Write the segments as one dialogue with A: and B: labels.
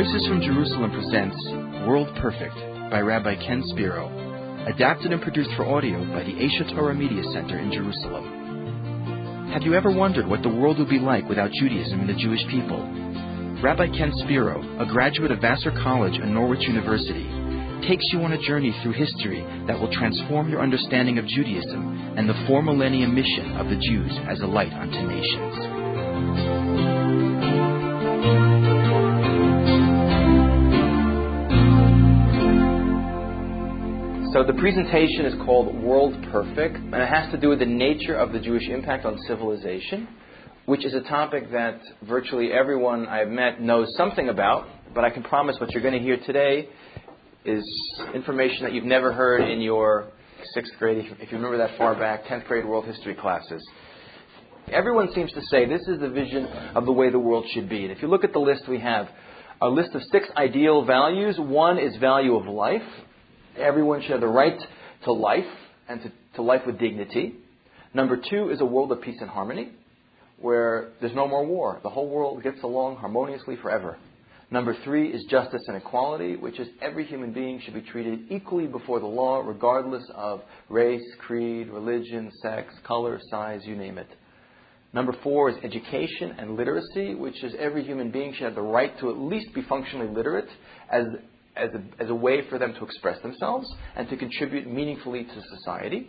A: Voices from Jerusalem presents World Perfect by Rabbi Spiro, adapted and produced for audio by the Aish Torah Media Center in Jerusalem. Have you ever wondered what the world would be like without Judaism and the Jewish people? Rabbi Spiro, a graduate of Vassar College and Norwich University, takes you on a journey through history that will transform your understanding of Judaism and the 4 millennium mission of the Jews as a light unto nations. So the presentation is called World Perfect, and it has to do with the nature of the Jewish impact on civilization, which is a topic that virtually everyone I've met knows something about, but I can promise what you're going to hear today is information that you've never heard in your 6th grade, if you remember that far back, 10th grade world history classes. Everyone seems to say this is the vision of the way the world should be. And if you look at the list, we have a list of 6 ideal values. 1 is value of life. Everyone should have the right to life and to life with dignity. Number 2 is a world of peace and harmony, where there's no more war. The whole world gets along harmoniously forever. Number 3 is justice and equality, which is every human being should be treated equally before the law, regardless of race, creed, religion, sex, color, size, you name it. Number 4 is education and literacy, which is every human being should have the right to at least be functionally literate as a way for them to express themselves and to contribute meaningfully to society.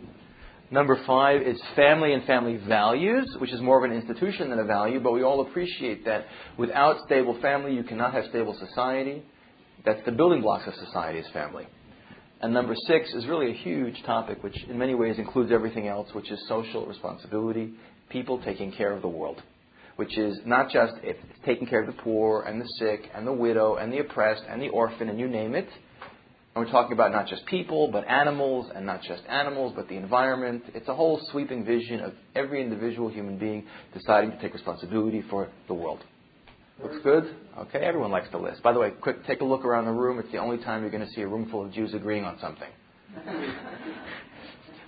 A: Number 5 is family and family values, which is more of an institution than a value, but we all appreciate that without stable family, you cannot have stable society. That's the building blocks of society is family. And number 6 is really a huge topic, which in many ways includes everything else, which is social responsibility, people taking care of the world, which is not just it's taking care of the poor and the sick and the widow and the oppressed and the orphan and you name it. And we're talking about not just people, but animals, and not just animals, but the environment. It's a whole sweeping vision of every individual human being deciding to take responsibility for the world. Looks good? Okay, everyone likes the list. By the way, quick, take a look around the room. It's the only time you're going to see a room full of Jews agreeing on something.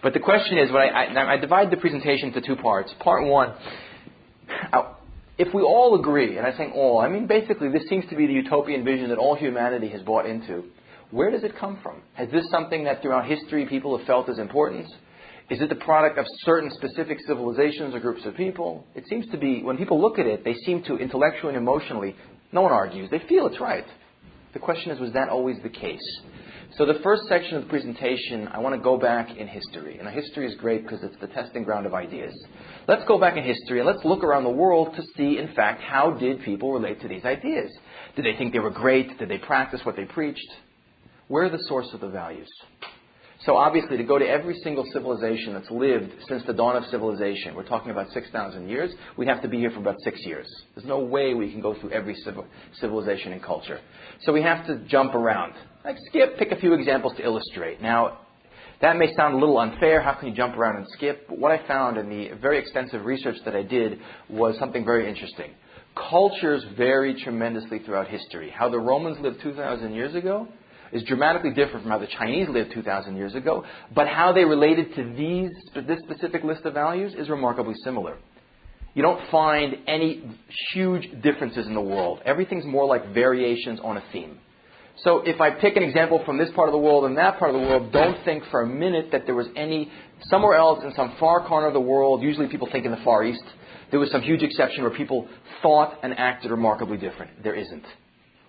A: But the question is, I divide the presentation into 2 parts. Part 1, if we all agree, and I'm saying all, I mean basically this seems to be the utopian vision that all humanity has bought into. Where does it come from? Is this something that throughout history people have felt as important? Is it the product of certain specific civilizations or groups of people? It seems to be, when people look at it, they seem to intellectually and emotionally, no one argues, they feel it's right. The question is, was that always the case? So the first section of the presentation, I want to go back in history. And history is great because it's the testing ground of ideas. Let's go back in history and let's look around the world to see, in fact, how did people relate to these ideas? Did they think they were great? Did they practice what they preached? Where are the source of the values? So obviously, to go to every single civilization that's lived since the dawn of civilization, we're talking about 6,000 years, we'd have to be here for about 6 years. There's no way we can go through every civilization and culture. So we have to jump around. Like skip, pick a few examples to illustrate. Now, that may sound a little unfair. How can you jump around and skip? But what I found in the very extensive research that I did was something very interesting. Cultures vary tremendously throughout history. How the Romans lived 2,000 years ago is dramatically different from how the Chinese lived 2,000 years ago, but how they related to this specific list of values is remarkably similar. You don't find any huge differences in the world. Everything's more like variations on a theme. So if I pick an example from this part of the world and that part of the world, don't think for a minute that there was somewhere else in some far corner of the world, usually people think in the Far East, there was some huge exception where people thought and acted remarkably different. There isn't.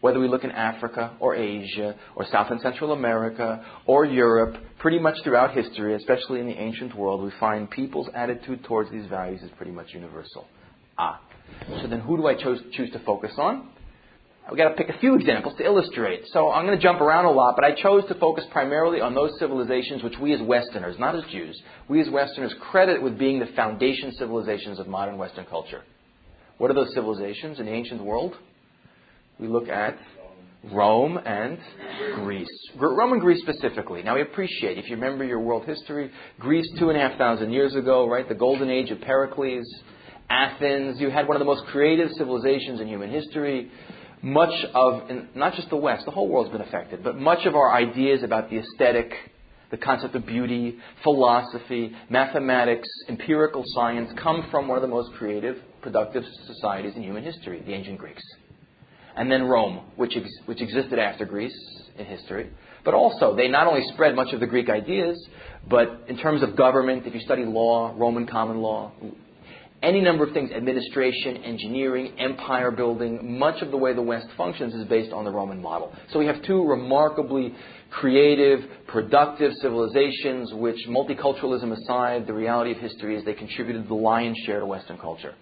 A: Whether we look in Africa or Asia or South and Central America or Europe, pretty much throughout history, especially in the ancient world, we find people's attitude towards these values is pretty much universal. So then who do I choose to focus on? We've got to pick a few examples to illustrate. So I'm going to jump around a lot, but I chose to focus primarily on those civilizations which we as Westerners, not as Jews, we as Westerners credit with being the foundation civilizations of modern Western culture. What are those civilizations in the ancient world? We look at Rome and Greece. Rome and Greece specifically. Now we appreciate, if you remember your world history, Greece 2,500 years ago, right? The golden age of Pericles, Athens. You had one of the most creative civilizations in human history. Much of, not just the West, the whole world's been affected, but much of our ideas about the aesthetic, the concept of beauty, philosophy, mathematics, empirical science come from one of the most creative, productive societies in human history, the ancient Greeks. and then Rome, which existed after Greece in history. But also, they not only spread much of the Greek ideas, but in terms of government, if you study law, Roman common law, any number of things, administration, engineering, empire building, much of the way the West functions is based on the Roman model. So we have two remarkably creative, productive civilizations which, multiculturalism aside, the reality of history is they contributed the lion's share to Western culture.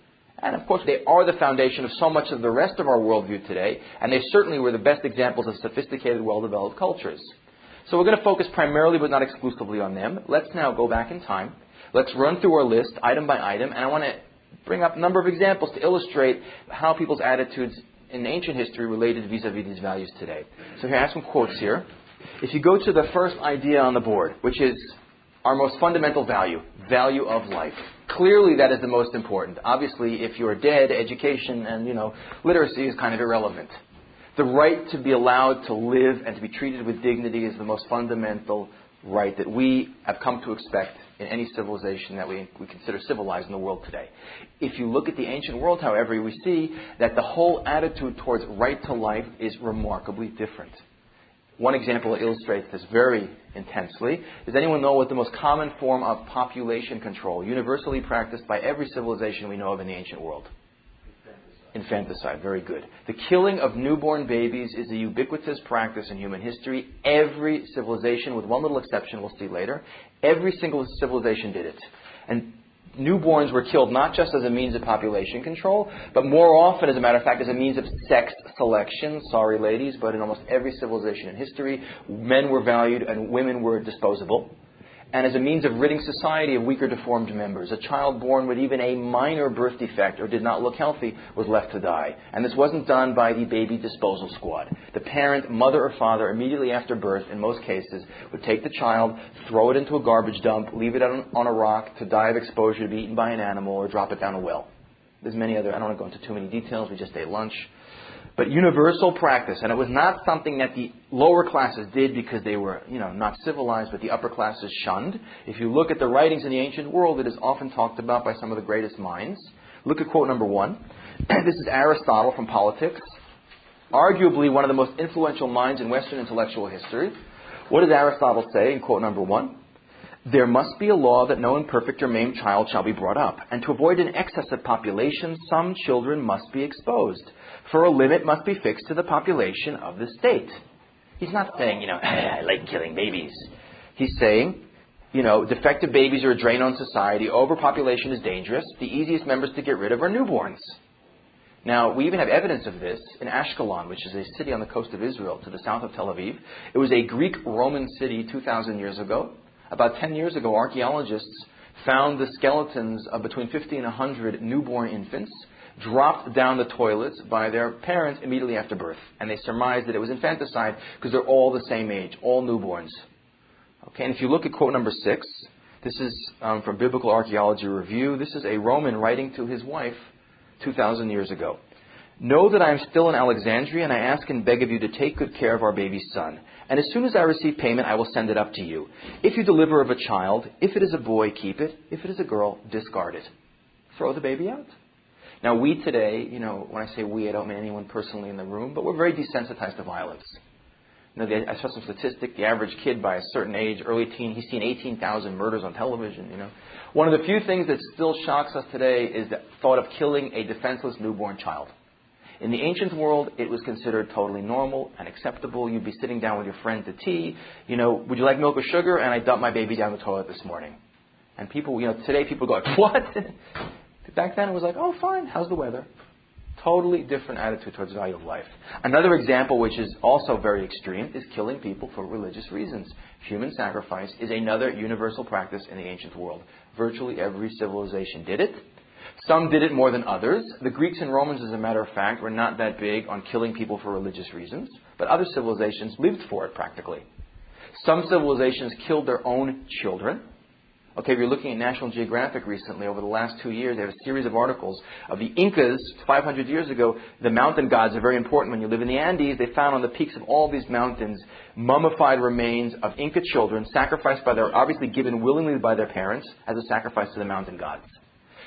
A: And of course, they are the foundation of so much of the rest of our worldview today, and they certainly were the best examples of sophisticated, well-developed cultures. So we're going to focus primarily, but not exclusively, on them. Let's now go back in time. Let's run through our list, item by item, and I want to bring up a number of examples to illustrate how people's attitudes in ancient history related vis-a-vis these values today. So here I have some quotes here. If you go to the first idea on the board, which is our most fundamental value, value of life. Clearly that is the most important. Obviously, if you're dead, education and, literacy is kind of irrelevant. The right to be allowed to live and to be treated with dignity is the most fundamental right that we have come to expect in any civilization that we consider civilized in the world today. If you look at the ancient world, however, we see that the whole attitude towards right to life is remarkably different. One example that illustrates this very intensely. Does anyone know what the most common form of population control, universally practiced by every civilization we know of in the ancient world? Infanticide. Very good. The killing of newborn babies is a ubiquitous practice in human history. Every civilization, with one little exception we'll see later, every single civilization did it. And newborns were killed not just as a means of population control, but more often, as a matter of fact, as a means of sex selection. Sorry, ladies, but in almost every civilization in history, men were valued and women were disposable. And as a means of ridding society of weaker, deformed members. A child born with even a minor birth defect or did not look healthy was left to die. And this wasn't done by the baby disposal squad. The parent, mother or father, immediately after birth, in most cases, would take the child, throw it into a garbage dump, leave it on a rock to die of exposure to be eaten by an animal, or drop it down a well. There's many other, I don't want to go into too many details, we just ate lunch. But universal practice, and it was not something that the lower classes did because they were, not civilized, but the upper classes shunned. If you look at the writings in the ancient world, it is often talked about by some of the greatest minds. Look at quote number 1. This is Aristotle from Politics, arguably one of the most influential minds in Western intellectual history. What does Aristotle say in quote number 1? There must be a law that no imperfect or maimed child shall be brought up, and to avoid an excess of population, some children must be exposed. For a limit must be fixed to the population of the state. He's not saying, I like killing babies. He's saying, defective babies are a drain on society. Overpopulation is dangerous. The easiest members to get rid of are newborns. Now, we even have evidence of this in Ashkelon, which is a city on the coast of Israel to the south of Tel Aviv. It was a Greek-Roman city 2,000 years ago. About 10 years ago, archaeologists found the skeletons of between 50 and 100 newborn infants dropped down the toilets by their parents immediately after birth. And they surmised that it was infanticide because they're all the same age, all newborns. Okay, and if you look at quote number 6, this is from Biblical Archaeology Review. This is a Roman writing to his wife 2,000 years ago. Know that I am still in Alexandria, and I ask and beg of you to take good care of our baby son. And as soon as I receive payment, I will send it up to you. If you deliver of a child, if it is a boy, keep it. If it is a girl, discard it. Throw the baby out. Now, we today, when I say we, I don't mean anyone personally in the room, but we're very desensitized to violence. I saw some statistic, the average kid by a certain age, early teen, he's seen 18,000 murders on television, One of the few things that still shocks us today is the thought of killing a defenseless newborn child. In the ancient world, it was considered totally normal and acceptable. You'd be sitting down with your friend to tea. Would you like milk or sugar? And I dumped my baby down the toilet this morning. And people, today people go, what? Back then it was like, oh, fine, how's the weather? Totally different attitude towards the value of life. Another example, which is also very extreme, is killing people for religious reasons. Human sacrifice is another universal practice in the ancient world. Virtually every civilization did it. Some did it more than others. The Greeks and Romans, as a matter of fact, were not that big on killing people for religious reasons, but other civilizations lived for it practically. Some civilizations killed their own children. Okay, if you're looking at National Geographic recently, over the last 2 years, they have a series of articles of the Incas 500 years ago. The mountain gods are very important when you live in the Andes. They found on the peaks of all these mountains mummified remains of Inca children sacrificed obviously given willingly by their parents as a sacrifice to the mountain gods.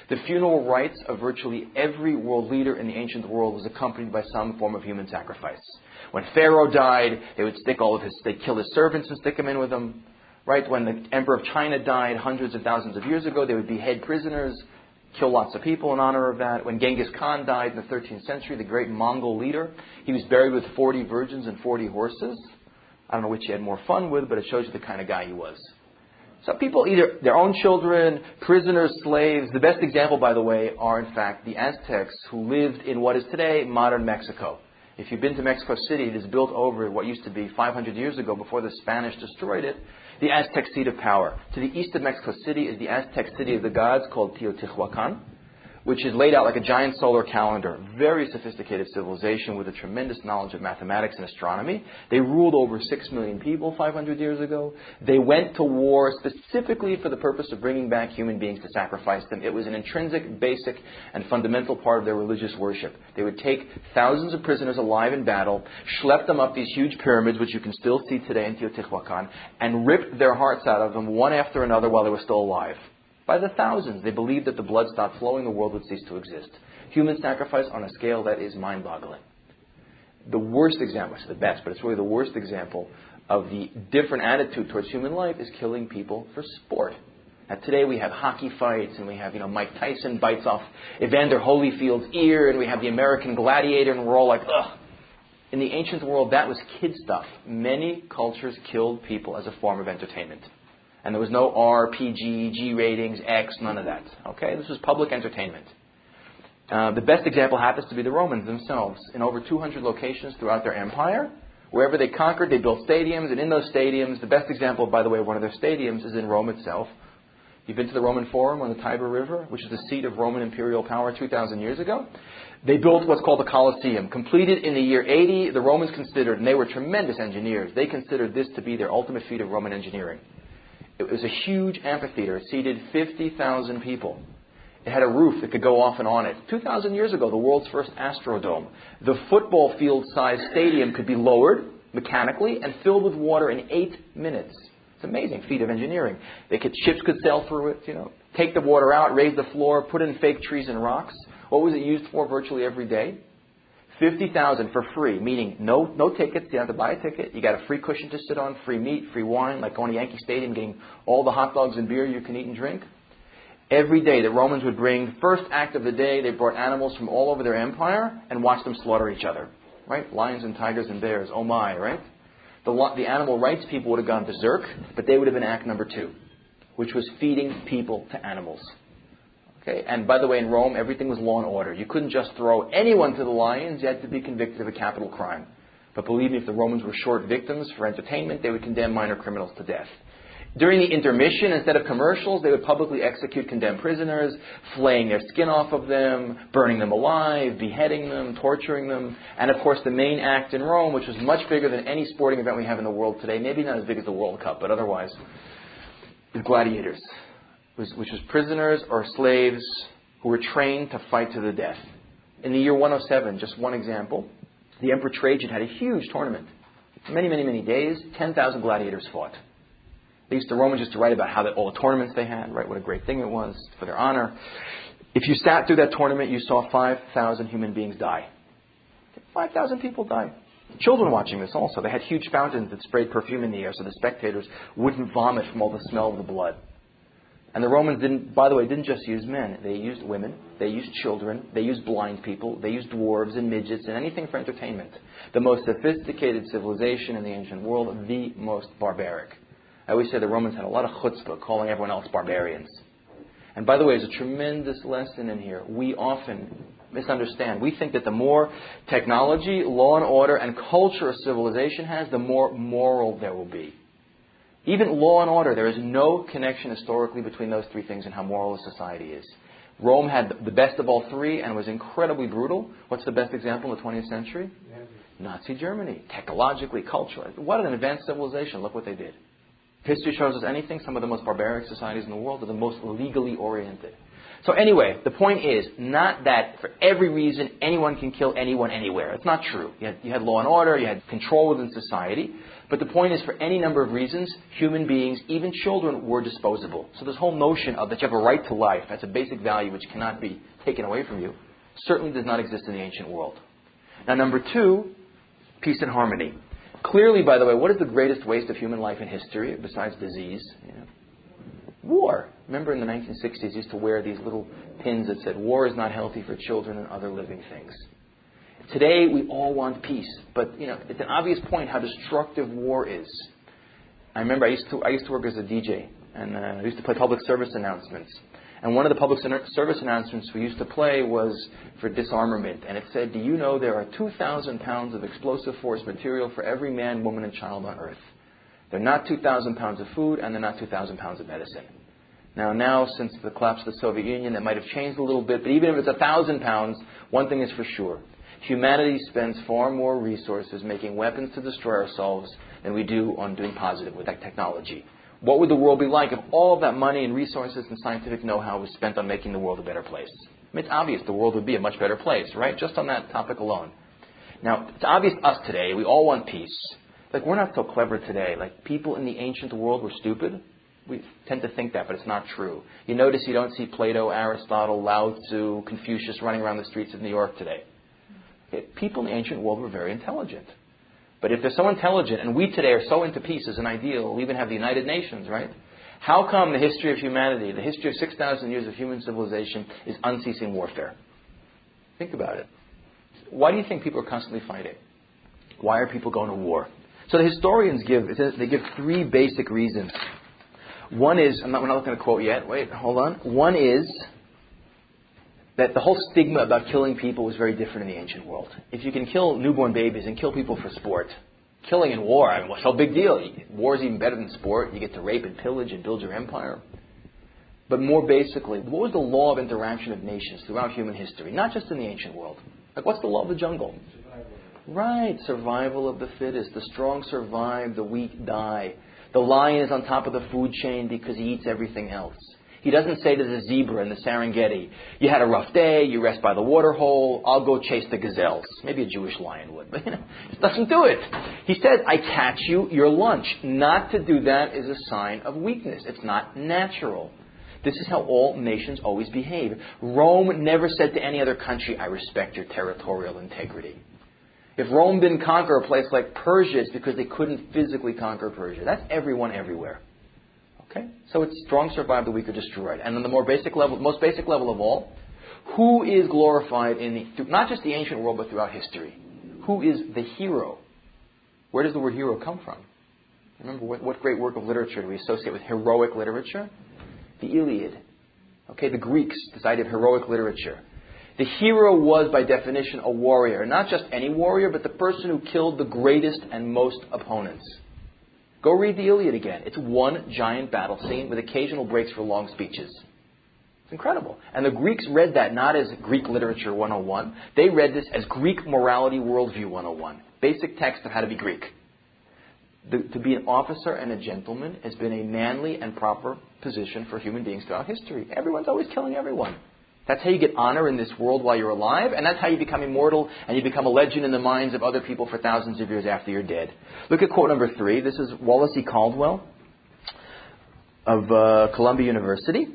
A: The funeral rites of virtually every world leader in the ancient world was accompanied by some form of human sacrifice. When Pharaoh died, they'd kill his servants and stick them in with them. Right? When the emperor of China died hundreds of thousands of years ago, they would behead prisoners, kill lots of people in honor of that. When Genghis Khan died in the 13th century, the great Mongol leader, he was buried with 40 virgins and 40 horses. I don't know which he had more fun with, but it shows you the kind of guy he was. So people, either their own children, prisoners, slaves. The best example, by the way, are in fact the Aztecs who lived in what is today modern Mexico. If you've been to Mexico City, it is built over what used to be 500 years ago before the Spanish destroyed it, the Aztec seat of power. To the east of Mexico City is the Aztec city of the gods called Teotihuacan, which is laid out like a giant solar calendar. Very sophisticated civilization with a tremendous knowledge of mathematics and astronomy. They ruled over 6 million people 500 years ago. They went to war specifically for the purpose of bringing back human beings to sacrifice them. It was an intrinsic, basic, and fundamental part of their religious worship. They would take thousands of prisoners alive in battle, schlep them up these huge pyramids, which you can still see today in Teotihuacan, and rip their hearts out of them one after another while they were still alive. By the thousands, they believed that the blood stopped flowing, the world would cease to exist. Human sacrifice on a scale that is mind-boggling. The worst example, it's the best, but it's really the worst example of the different attitude towards human life is killing people for sport. Now, today we have hockey fights, and we have, Mike Tyson bites off Evander Holyfield's ear, and we have the American Gladiator, and we're all like, ugh. In the ancient world, that was kid stuff. Many cultures killed people as a form of entertainment. And there was no R, PG, G ratings, X, none of that. Okay, this was public entertainment. The best example happens to be the Romans themselves. In over 200 locations throughout their empire, wherever they conquered, they built stadiums. And in those stadiums, the best example, by the way, of one of their stadiums is in Rome itself. You've been to the Roman Forum on the Tiber River, which is the seat of Roman imperial power 2,000 years ago. They built what's called the Colosseum. Completed in the year 80, the Romans considered, and they were tremendous engineers, they considered this to be their ultimate feat of Roman engineering. It was a huge amphitheater. It seated 50,000 people. It had a roof that could go off and on it. 2,000 years ago, the world's first Astrodome. The football field-sized stadium could be lowered mechanically and filled with water in 8 minutes. It's an amazing feat of engineering. Ships could sail through it, take the water out, raise the floor, put in fake trees and rocks. What was it used for virtually every day? 50,000 for free, meaning no tickets. You don't have to buy a ticket. You got a free cushion to sit on, free meat, free wine, like going to Yankee Stadium, getting all the hot dogs and beer you can eat and drink. Every day the Romans would bring, first act of the day, they brought animals from all over their empire and watched them slaughter each other. Right? Lions and tigers and bears. Oh my, right? The animal rights people would have gone berserk, but they would have been act number 2, which was feeding people to animals. Okay? And by the way, in Rome, everything was law and order. You couldn't just throw anyone to the lions. You had to be convicted of a capital crime. But believe me, if the Romans were short victims for entertainment, they would condemn minor criminals to death. During the intermission, instead of commercials, they would publicly execute condemned prisoners, flaying their skin off of them, burning them alive, beheading them, torturing them. And of course, the main act in Rome, which was much bigger than any sporting event we have in the world today, maybe not as big as the World Cup, but otherwise, is gladiators. Which was prisoners or slaves who were trained to fight to the death. In the year 107, just one example, the Emperor Trajan had a huge tournament. Many, many, many days, 10,000 gladiators fought. The Romans used to write about all the tournaments they had, right? What a great thing it was for their honor. If you sat through that tournament, you saw 5,000 human beings die. 5,000 people died. Children watching this also. They had huge fountains that sprayed perfume in the air so the spectators wouldn't vomit from all the smell of the blood. And the Romans didn't just use men. They used women, they used children, they used blind people, they used dwarves and midgets and anything for entertainment. The most sophisticated civilization in the ancient world, the most barbaric. I always say the Romans had a lot of chutzpah, calling everyone else barbarians. And by the way, there's a tremendous lesson in here. We often misunderstand. We think that the more technology, law and order, and culture a civilization has, the more moral there will be. Even law and order, there is no connection historically between those 3 things and how moral a society is. Rome had the best of all 3 and was incredibly brutal. What's the best example in the 20th century? Nazi Germany. Technologically, culturally. What an advanced civilization. Look what they did. History shows us anything. Some of the most barbaric societies in the world are the most legally oriented. So anyway, the point is not that for every reason anyone can kill anyone anywhere. It's not true. You had law and order, you had control within society. But the point is, for any number of reasons, human beings, even children, were disposable. So this whole notion of that you have a right to life, that's a basic value which cannot be taken away from you, certainly does not exist in the ancient world. Now, number two, peace and harmony. Clearly, by the way, what is the greatest waste of human life in history, besides disease? War. Remember in the 1960s, you used to wear these little pins that said, war is not healthy for children and other living things. Today, we all want peace, but it's an obvious point how destructive war is. I remember I used to work as a DJ, and I used to play public service announcements. And one of the public service announcements we used to play was for disarmament, and it said, "Do you know there are 2,000 pounds of explosive force material for every man, woman, and child on Earth? They're not 2,000 pounds of food, and they're not 2,000 pounds of medicine." Now, since the collapse of the Soviet Union, that might have changed a little bit, but even if it's 1,000 pounds, one thing is for sure. Humanity spends far more resources making weapons to destroy ourselves than we do on doing positive with that technology. What would the world be like if all of that money and resources and scientific know-how was spent on making the world a better place? I mean, it's obvious the world would be a much better place, right? Just on that topic alone. Now, it's obvious to us today, we all want peace. Like, we're not so clever today. Like, people in the ancient world were stupid. We tend to think that, but it's not true. You notice you don't see Plato, Aristotle, Lao Tzu, Confucius running around the streets of New York today. Okay? People in the ancient world were very intelligent. But if they're so intelligent, and we today are so into peace as an ideal, we even have the United Nations, right? How come the history of humanity, the history of 6,000 years of human civilization, is unceasing warfare? Think about it. Why do you think people are constantly fighting? Why are people going to war? So the historians give three basic reasons. One is, we're not looking at a quote yet. Wait, hold on. One is that the whole stigma about killing people was very different in the ancient world. If you can kill newborn babies and kill people for sport, killing in war, what's no big deal? War is even better than sport. You get to rape and pillage and build your empire. But more basically, what was the law of interaction of nations throughout human history? Not just in the ancient world. Like, what's the law of the jungle? Survival. Right, survival of the fittest. The strong survive, the weak die. The lion is on top of the food chain because he eats everything else. He doesn't say to the zebra in the Serengeti, "You had a rough day, you rest by the water hole, I'll go chase the gazelles." Maybe a Jewish lion would, but he doesn't do it. He says, "I catch you your lunch." Not to do that is a sign of weakness. It's not natural. This is how all nations always behave. Rome never said to any other country, "I respect your territorial integrity." If Rome didn't conquer a place like Persia, it's because they couldn't physically conquer Persia. That's everyone everywhere. Okay? So it's strong survive, the weak are destroyed. And on the most basic level of all, who is glorified in not just the ancient world, but throughout history? Who is the hero? Where does the word hero come from? Remember, what great work of literature do we associate with heroic literature? The Iliad. Okay, the Greeks, this idea of heroic literature. The hero was, by definition, a warrior. Not just any warrior, but the person who killed the greatest and most opponents. Go read the Iliad again. It's one giant battle scene with occasional breaks for long speeches. It's incredible. And the Greeks read that not as Greek literature 101. They read this as Greek morality worldview 101. Basic text of how to be Greek. To be an officer and a gentleman has been a manly and proper position for human beings throughout history. Everyone's always killing everyone. That's how you get honor in this world while you're alive, and that's how you become immortal and you become a legend in the minds of other people for thousands of years after you're dead. Look at quote number 3. This is Wallace E. Caldwell of Columbia University.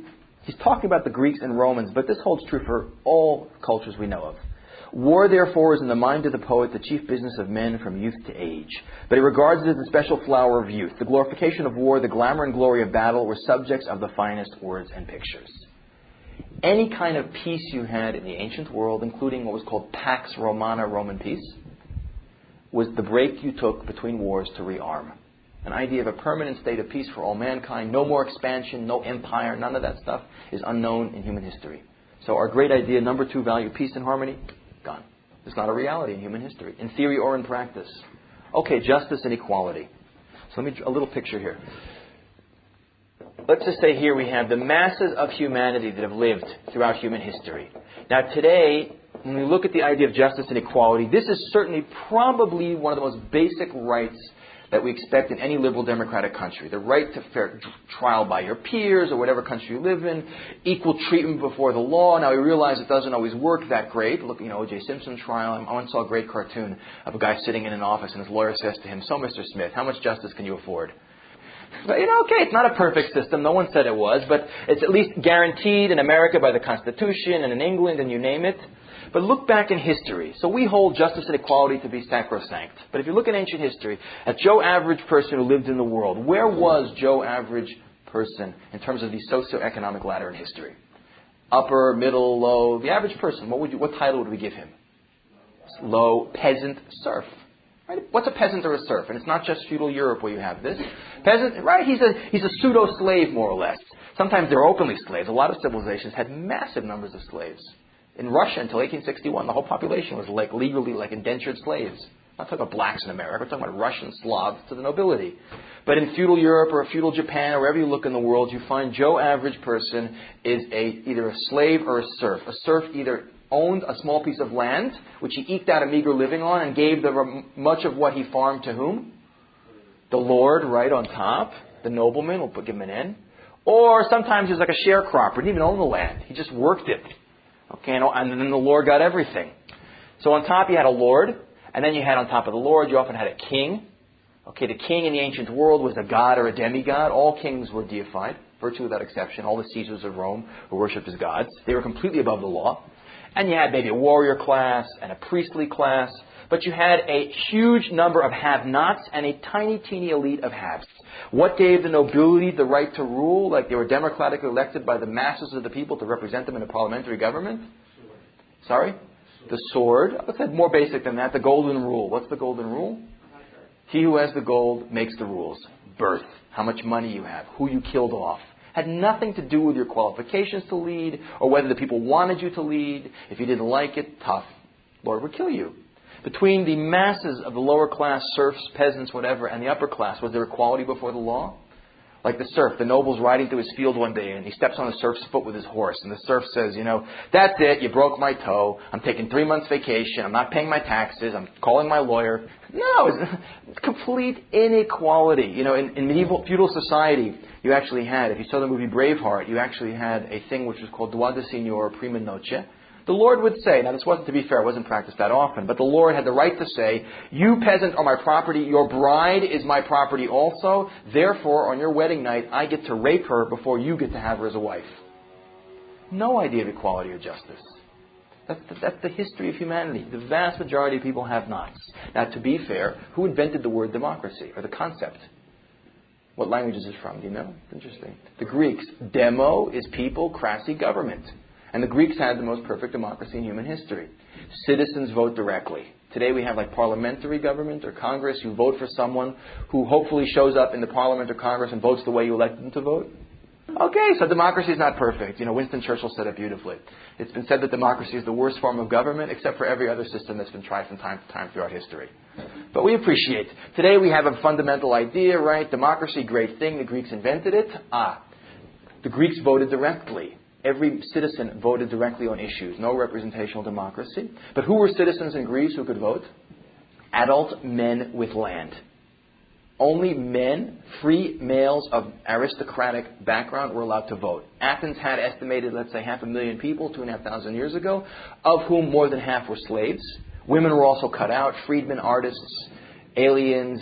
A: He's talking about the Greeks and Romans, but this holds true for all cultures we know of. War, therefore, is in the mind of the poet the chief business of men from youth to age. But he regards it as the special flower of youth. The glorification of war, the glamour and glory of battle were subjects of the finest words and pictures. Any kind of peace you had in the ancient world, including what was called Pax Romana, Roman peace, was the break you took between wars to rearm. An idea of a permanent state of peace for all mankind, no more expansion, no empire, none of that stuff is unknown in human history. So our great idea, number 2 value, peace and harmony, gone. It's not a reality in human history, in theory or in practice. Okay, justice and equality. So let me a little picture here. Let's just say here we have the masses of humanity that have lived throughout human history. Now today, when we look at the idea of justice and equality, this is certainly probably one of the most basic rights that we expect in any liberal democratic country. The right to fair trial by your peers or whatever country you live in, equal treatment before the law. Now, we realize it doesn't always work that great. Look, O.J. Simpson's trial. I once saw a great cartoon of a guy sitting in an office and his lawyer says to him, "So, Mr. Smith, how much justice can you afford?" But, okay, it's not a perfect system. No one said it was, but it's at least guaranteed in America by the Constitution and in England and you name it. But look back in history. So we hold justice and equality to be sacrosanct. But if you look at ancient history, at Joe Average person who lived in the world, where was Joe Average person in terms of the socioeconomic ladder in history? Upper, middle, low, the average person. What title would we give him? Low, peasant, serf. Right? What's a peasant or a serf? And it's not just feudal Europe where you have this. Peasant, right? He's a pseudo-slave, more or less. Sometimes they're openly slaves. A lot of civilizations had massive numbers of slaves. In Russia, until 1861, the whole population was legally indentured slaves. I'm not talking about blacks in America. We're talking about Russian Slavs to the nobility. But in feudal Europe or feudal Japan or wherever you look in the world, you find Joe Average person is either a slave or a serf. A serf either owned a small piece of land, which he eked out a meager living on, and gave much of what he farmed to whom? The lord, right on top. The nobleman, we'll give him an N. Or sometimes he was like a sharecropper. He didn't even own the land. He just worked it. Okay, and then the lord got everything. So on top you had a lord, and then you had on top of the lord, you often had a king. Okay, the king in the ancient world was a god or a demigod. All kings were deified, virtue without exception. All the Caesars of Rome were worshipped as gods. They were completely above the law. And you had maybe a warrior class and a priestly class. But you had a huge number of have-nots and a tiny, teeny elite of haves. What gave the nobility the right to rule? Like they were democratically elected by the masses of the people to represent them in a parliamentary government? Sorry? The sword. Let's say more basic than that. The golden rule. What's the golden rule? He who has the gold makes the rules. Birth. How much money you have. Who you killed off. Had nothing to do with your qualifications to lead or whether the people wanted you to lead. If you didn't like it, tough. Lord would kill you. Between the masses of the lower class, serfs, peasants, whatever, and the upper class, was there equality before the law? Like the serf, the noble's riding through his field one day and he steps on the serf's foot with his horse. And the serf says, that's it, you broke my toe. I'm taking 3 months vacation. I'm not paying my taxes. I'm calling my lawyer. No, it's complete inequality. In medieval feudal society, you actually had, if you saw the movie Braveheart, you actually had a thing which was called droit de seigneur, prima noce. The Lord would say, now this wasn't, to be fair, it wasn't practiced that often, but the Lord had the right to say, you peasant are my property, your bride is my property also, therefore on your wedding night I get to rape her before you get to have her as a wife. No idea of equality or justice. That's the history of humanity. The vast majority of people have nots. Now to be fair, who invented the word democracy, or the concept? What language is it from? Do you know? It's interesting. The Greeks. Demo is people, krasi, government. And the Greeks had the most perfect democracy in human history. Citizens vote directly. Today we have like parliamentary government or Congress. You vote for someone who hopefully shows up in the parliament or Congress and votes the way you elected them to vote. Okay, so democracy is not perfect. Winston Churchill said it beautifully. It's been said that democracy is the worst form of government except for every other system that's been tried from time to time throughout history. But we appreciate. Today we have a fundamental idea, right? Democracy, great thing. The Greeks invented it. The Greeks voted directly. Every citizen voted directly on issues. No representational democracy. But who were citizens in Greece who could vote? Adult men with land. Only men, free males of aristocratic background were allowed to vote. Athens had estimated, let's say, 500,000 people 2,500 years ago, of whom more than half were slaves. Women were also cut out. Freedmen, artists, aliens,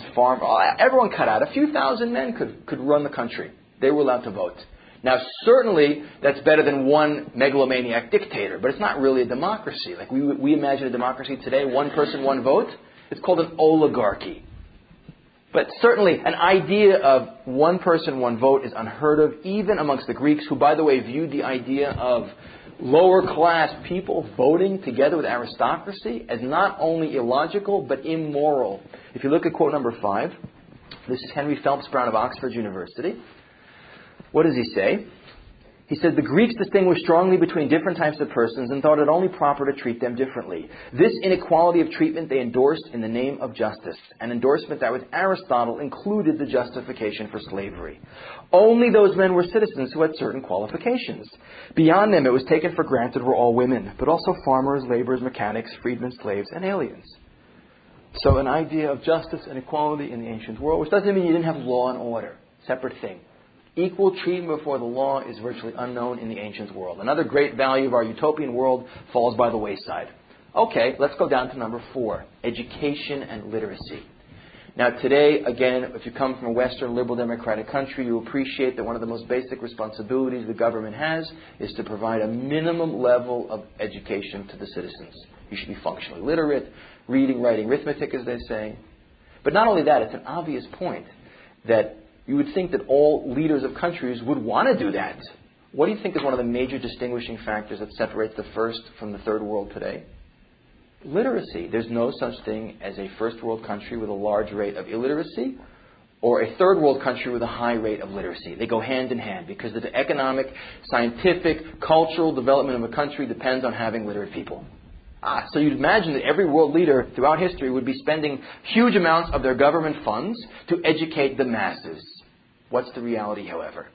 A: everyone cut out. A few thousand men could run the country. They were allowed to vote. Now, certainly, that's better than one megalomaniac dictator, but it's not really a democracy. Like we imagine a democracy today, one person, one vote. It's called an oligarchy. But certainly, an idea of one person, one vote is unheard of, even amongst the Greeks, who, by the way, viewed the idea of lower class people voting together with aristocracy as not only illogical, but immoral. If you look at quote number 5, this is Henry Phelps Brown of Oxford University. What does he say? He said, the Greeks distinguished strongly between different types of persons and thought it only proper to treat them differently. This inequality of treatment they endorsed in the name of justice, an endorsement that with Aristotle included the justification for slavery. Only those men were citizens who had certain qualifications. Beyond them, it was taken for granted were all women, but also farmers, laborers, mechanics, freedmen, slaves, and aliens. So an idea of justice and equality in the ancient world, which doesn't mean you didn't have law and order. Separate thing. Equal treatment before the law is virtually unknown in the ancient world. Another great value of our utopian world falls by the wayside. Okay, let's go down to number 4, education and literacy. Now today, again, if you come from a Western liberal democratic country, you appreciate that one of the most basic responsibilities the government has is to provide a minimum level of education to the citizens. You should be functionally literate, reading, writing, arithmetic, as they say. But not only that, it's an obvious point that you would think that all leaders of countries would want to do that. What do you think is one of the major distinguishing factors that separates the first from the third world today? Literacy. There's no such thing as a first world country with a large rate of illiteracy or a third world country with a high rate of literacy. They go hand in hand because the economic, scientific, cultural development of a country depends on having literate people. So you'd imagine that every world leader throughout history would be spending huge amounts of their government funds to educate the masses. What's the reality, however?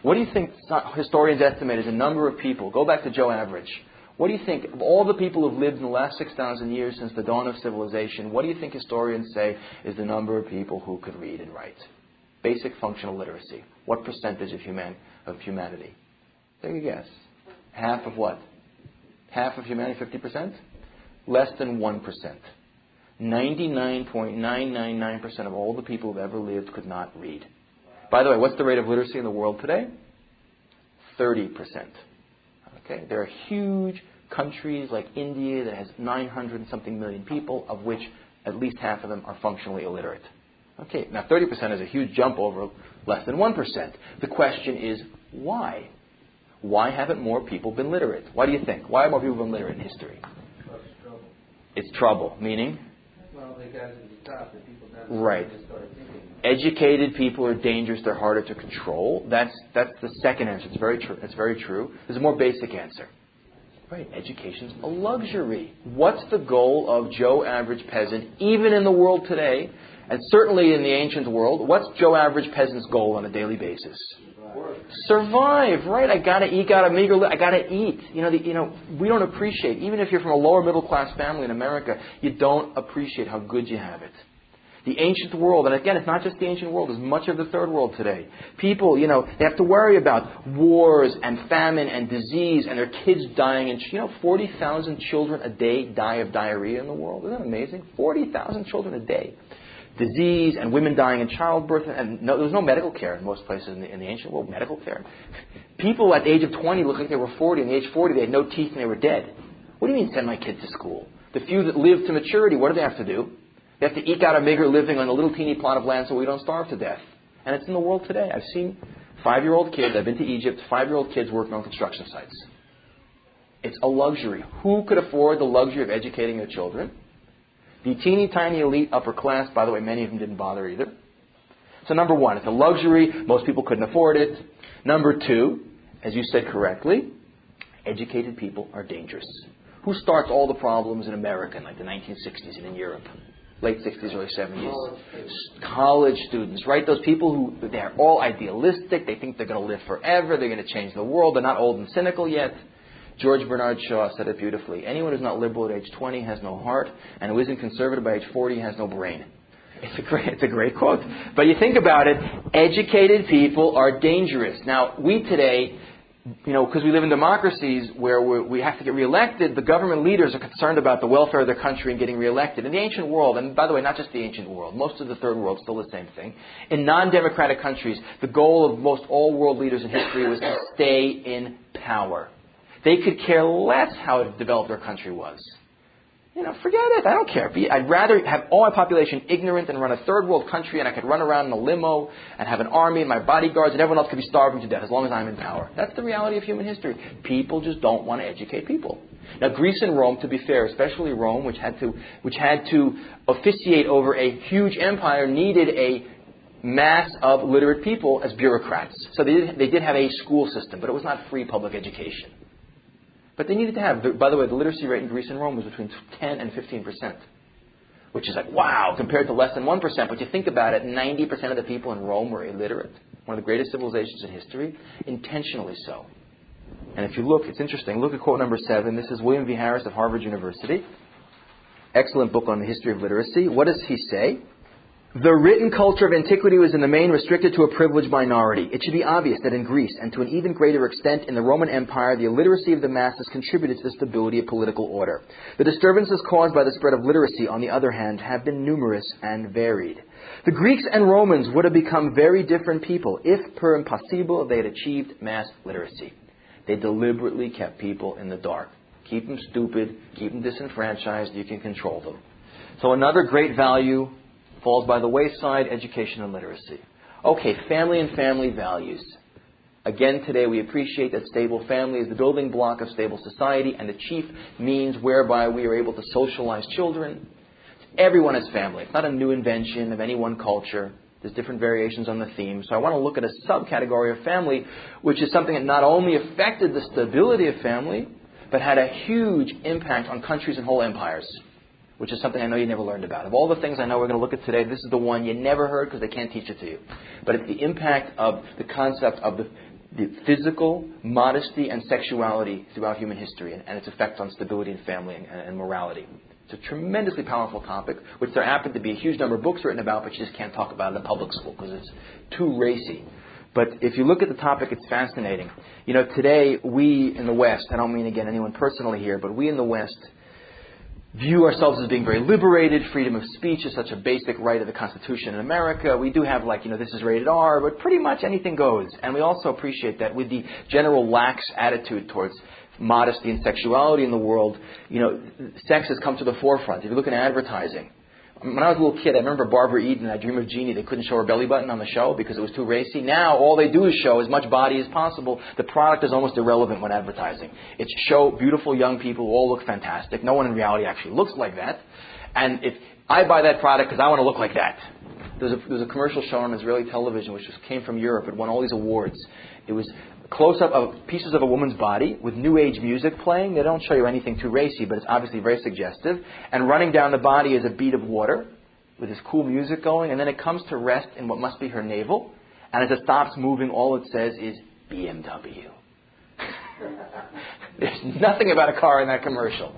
A: What do you think historians estimate is the number of people? Go back to Joe Average. What do you think, of all the people who have lived in the last 6,000 years since the dawn of civilization, what do you think historians say is the number of people who could read and write? Basic functional literacy. What percentage of humanity? Take a guess. Half of what? Half of humanity, 50%? Less than 1%. 99.999% of all the people who have ever lived could not read. By the way, what's the rate of literacy in the world today? 30%. Okay, there are huge countries like India that has 900 and something million people, of which at least half of them are functionally illiterate. Okay, now 30% is a huge jump over less than 1%. The question is, why? Why haven't more people been literate? Why do you think? Why have more people been literate in history?
B: Well, it's trouble.
A: It's trouble, meaning?
B: Well, they got to the top. The people down
A: right.
B: started thinking.
A: Educated people are dangerous. They're harder to control. That's the second answer. It's very true. It's very true. There's a more basic answer. Right. Education's a luxury. What's the goal of Joe Average Peasant, even in the world today, and certainly in the ancient world? What's Joe Average Peasant's goal on a daily basis? Survive, right? I gotta eat, I gotta eat. We don't appreciate, even if you're from a lower middle class family in America, you don't appreciate how good you have it. The ancient world, and again, it's not just the ancient world, it's much of the third world today. People, they have to worry about wars and famine and disease and their kids dying. And 40,000 children a day die of diarrhea in the world. Isn't that amazing? 40,000 children a day. Disease and women dying in childbirth, and there was no medical care in most places in the ancient world. Medical care. People at the age of 20 looked like they were 40, and at the age of 40 they had no teeth and they were dead. What do you mean send my kids to school? The few that live to maturity, what do they have to do? They have to eke out a meager living on a little teeny plot of land so we don't starve to death. And it's in the world today. I've seen 5-year-old kids, I've been to Egypt, 5-year-old kids working on construction sites. It's a luxury. Who could afford the luxury of educating their children? The teeny tiny elite upper class, by the way, many of them didn't bother either. So number one, it's a luxury. Most people couldn't afford it. Number two, as you said correctly, educated people are dangerous. Who starts all the problems in America in like the 1960s and in Europe? Late 60s, early 70s. College students, right? Those people who, they're all idealistic. They think they're going to live forever. They're going to change the world. They're not old and cynical yet. George Bernard Shaw said it beautifully. Anyone who's not liberal at age 20 has no heart, and who isn't conservative by age 40 has no brain. It's a great quote. But you think about it, educated people are dangerous. Now, we today, because we live in democracies where we have to get reelected, the government leaders are concerned about the welfare of their country and getting reelected. In the ancient world, and by the way, not just the ancient world, most of the third world, still the same thing. In non-democratic countries, the goal of most all world leaders in history was to stay in power. They could care less how developed their country was. Forget it. I don't care. I'd rather have all my population ignorant and run a third world country, and I could run around in a limo and have an army and my bodyguards, and everyone else could be starving to death as long as I'm in power. That's the reality of human history. People just don't want to educate people. Now, Greece and Rome, to be fair, especially Rome, which had to officiate over a huge empire, needed a mass of literate people as bureaucrats. So they did have a school system, but it was not free public education. But they needed to have, by the way, the literacy rate in Greece and Rome was between 10 and 15%, which is like, wow, compared to less than 1%. But you think about it, 90% of the people in Rome were illiterate. One of the greatest civilizations in history, intentionally so. And if you look, it's interesting. Look at quote number 7. This is William V. Harris of Harvard University. excellent book on the history of literacy. What does he say? The written culture of antiquity was in the main restricted to a privileged minority. It should be obvious that in Greece, and to an even greater extent in the Roman Empire, the illiteracy of the masses contributed to the stability of political order. The disturbances caused by the spread of literacy, on the other hand, have been numerous and varied. The Greeks and Romans would have become very different people if, per impossible, they had achieved mass literacy. They deliberately kept people in the dark. Keep them stupid, keep them disenfranchised, you can control them. So another great value falls by the wayside, education and literacy. Okay, family and family values. Again, today we appreciate that stable family is the building block of stable society and the chief means whereby we are able to socialize children. Everyone is family. It's not a new invention of any one culture. There's different variations on the theme. So I want to look at a subcategory of family, which is something that not only affected the stability of family, but had a huge impact on countries and whole empires, which is something I know you never learned about. Of all the things I know we're going to look at today, this is the one you never heard because they can't teach it to you. But it's the impact of the concept of the physical modesty and sexuality throughout human history and its effect on stability and family and morality. It's a tremendously powerful topic, which there happen to be a huge number of books written about, but you just can't talk about it in public school because it's too racy. But if you look at the topic, it's fascinating. You know, today we in the West, I don't mean, again, anyone personally here, but we in the West view ourselves as being very liberated. Freedom of speech is such a basic right of the Constitution in America. We do have this is rated R, but pretty much anything goes. And we also appreciate that with the general lax attitude towards modesty and sexuality in the world, sex has come to the forefront. If you look at advertising, when I was a little kid, I remember Barbara Eden, I Dream of Jeannie, they couldn't show her belly button on the show because it was too racy. Now, all they do is show as much body as possible. The product is almost irrelevant when advertising. It's show beautiful young people who all look fantastic. No one in reality actually looks like that. And if I buy that product because I want to look like that. There was a commercial shown on Israeli television which came from Europe. It won all these awards. It was close-up of pieces of a woman's body with new age music playing. They don't show you anything too racy, but it's obviously very suggestive. And running down the body is a bead of water with this cool music going. And then it comes to rest in what must be her navel. And as it stops moving, all it says is BMW. There's nothing about a car in that commercial.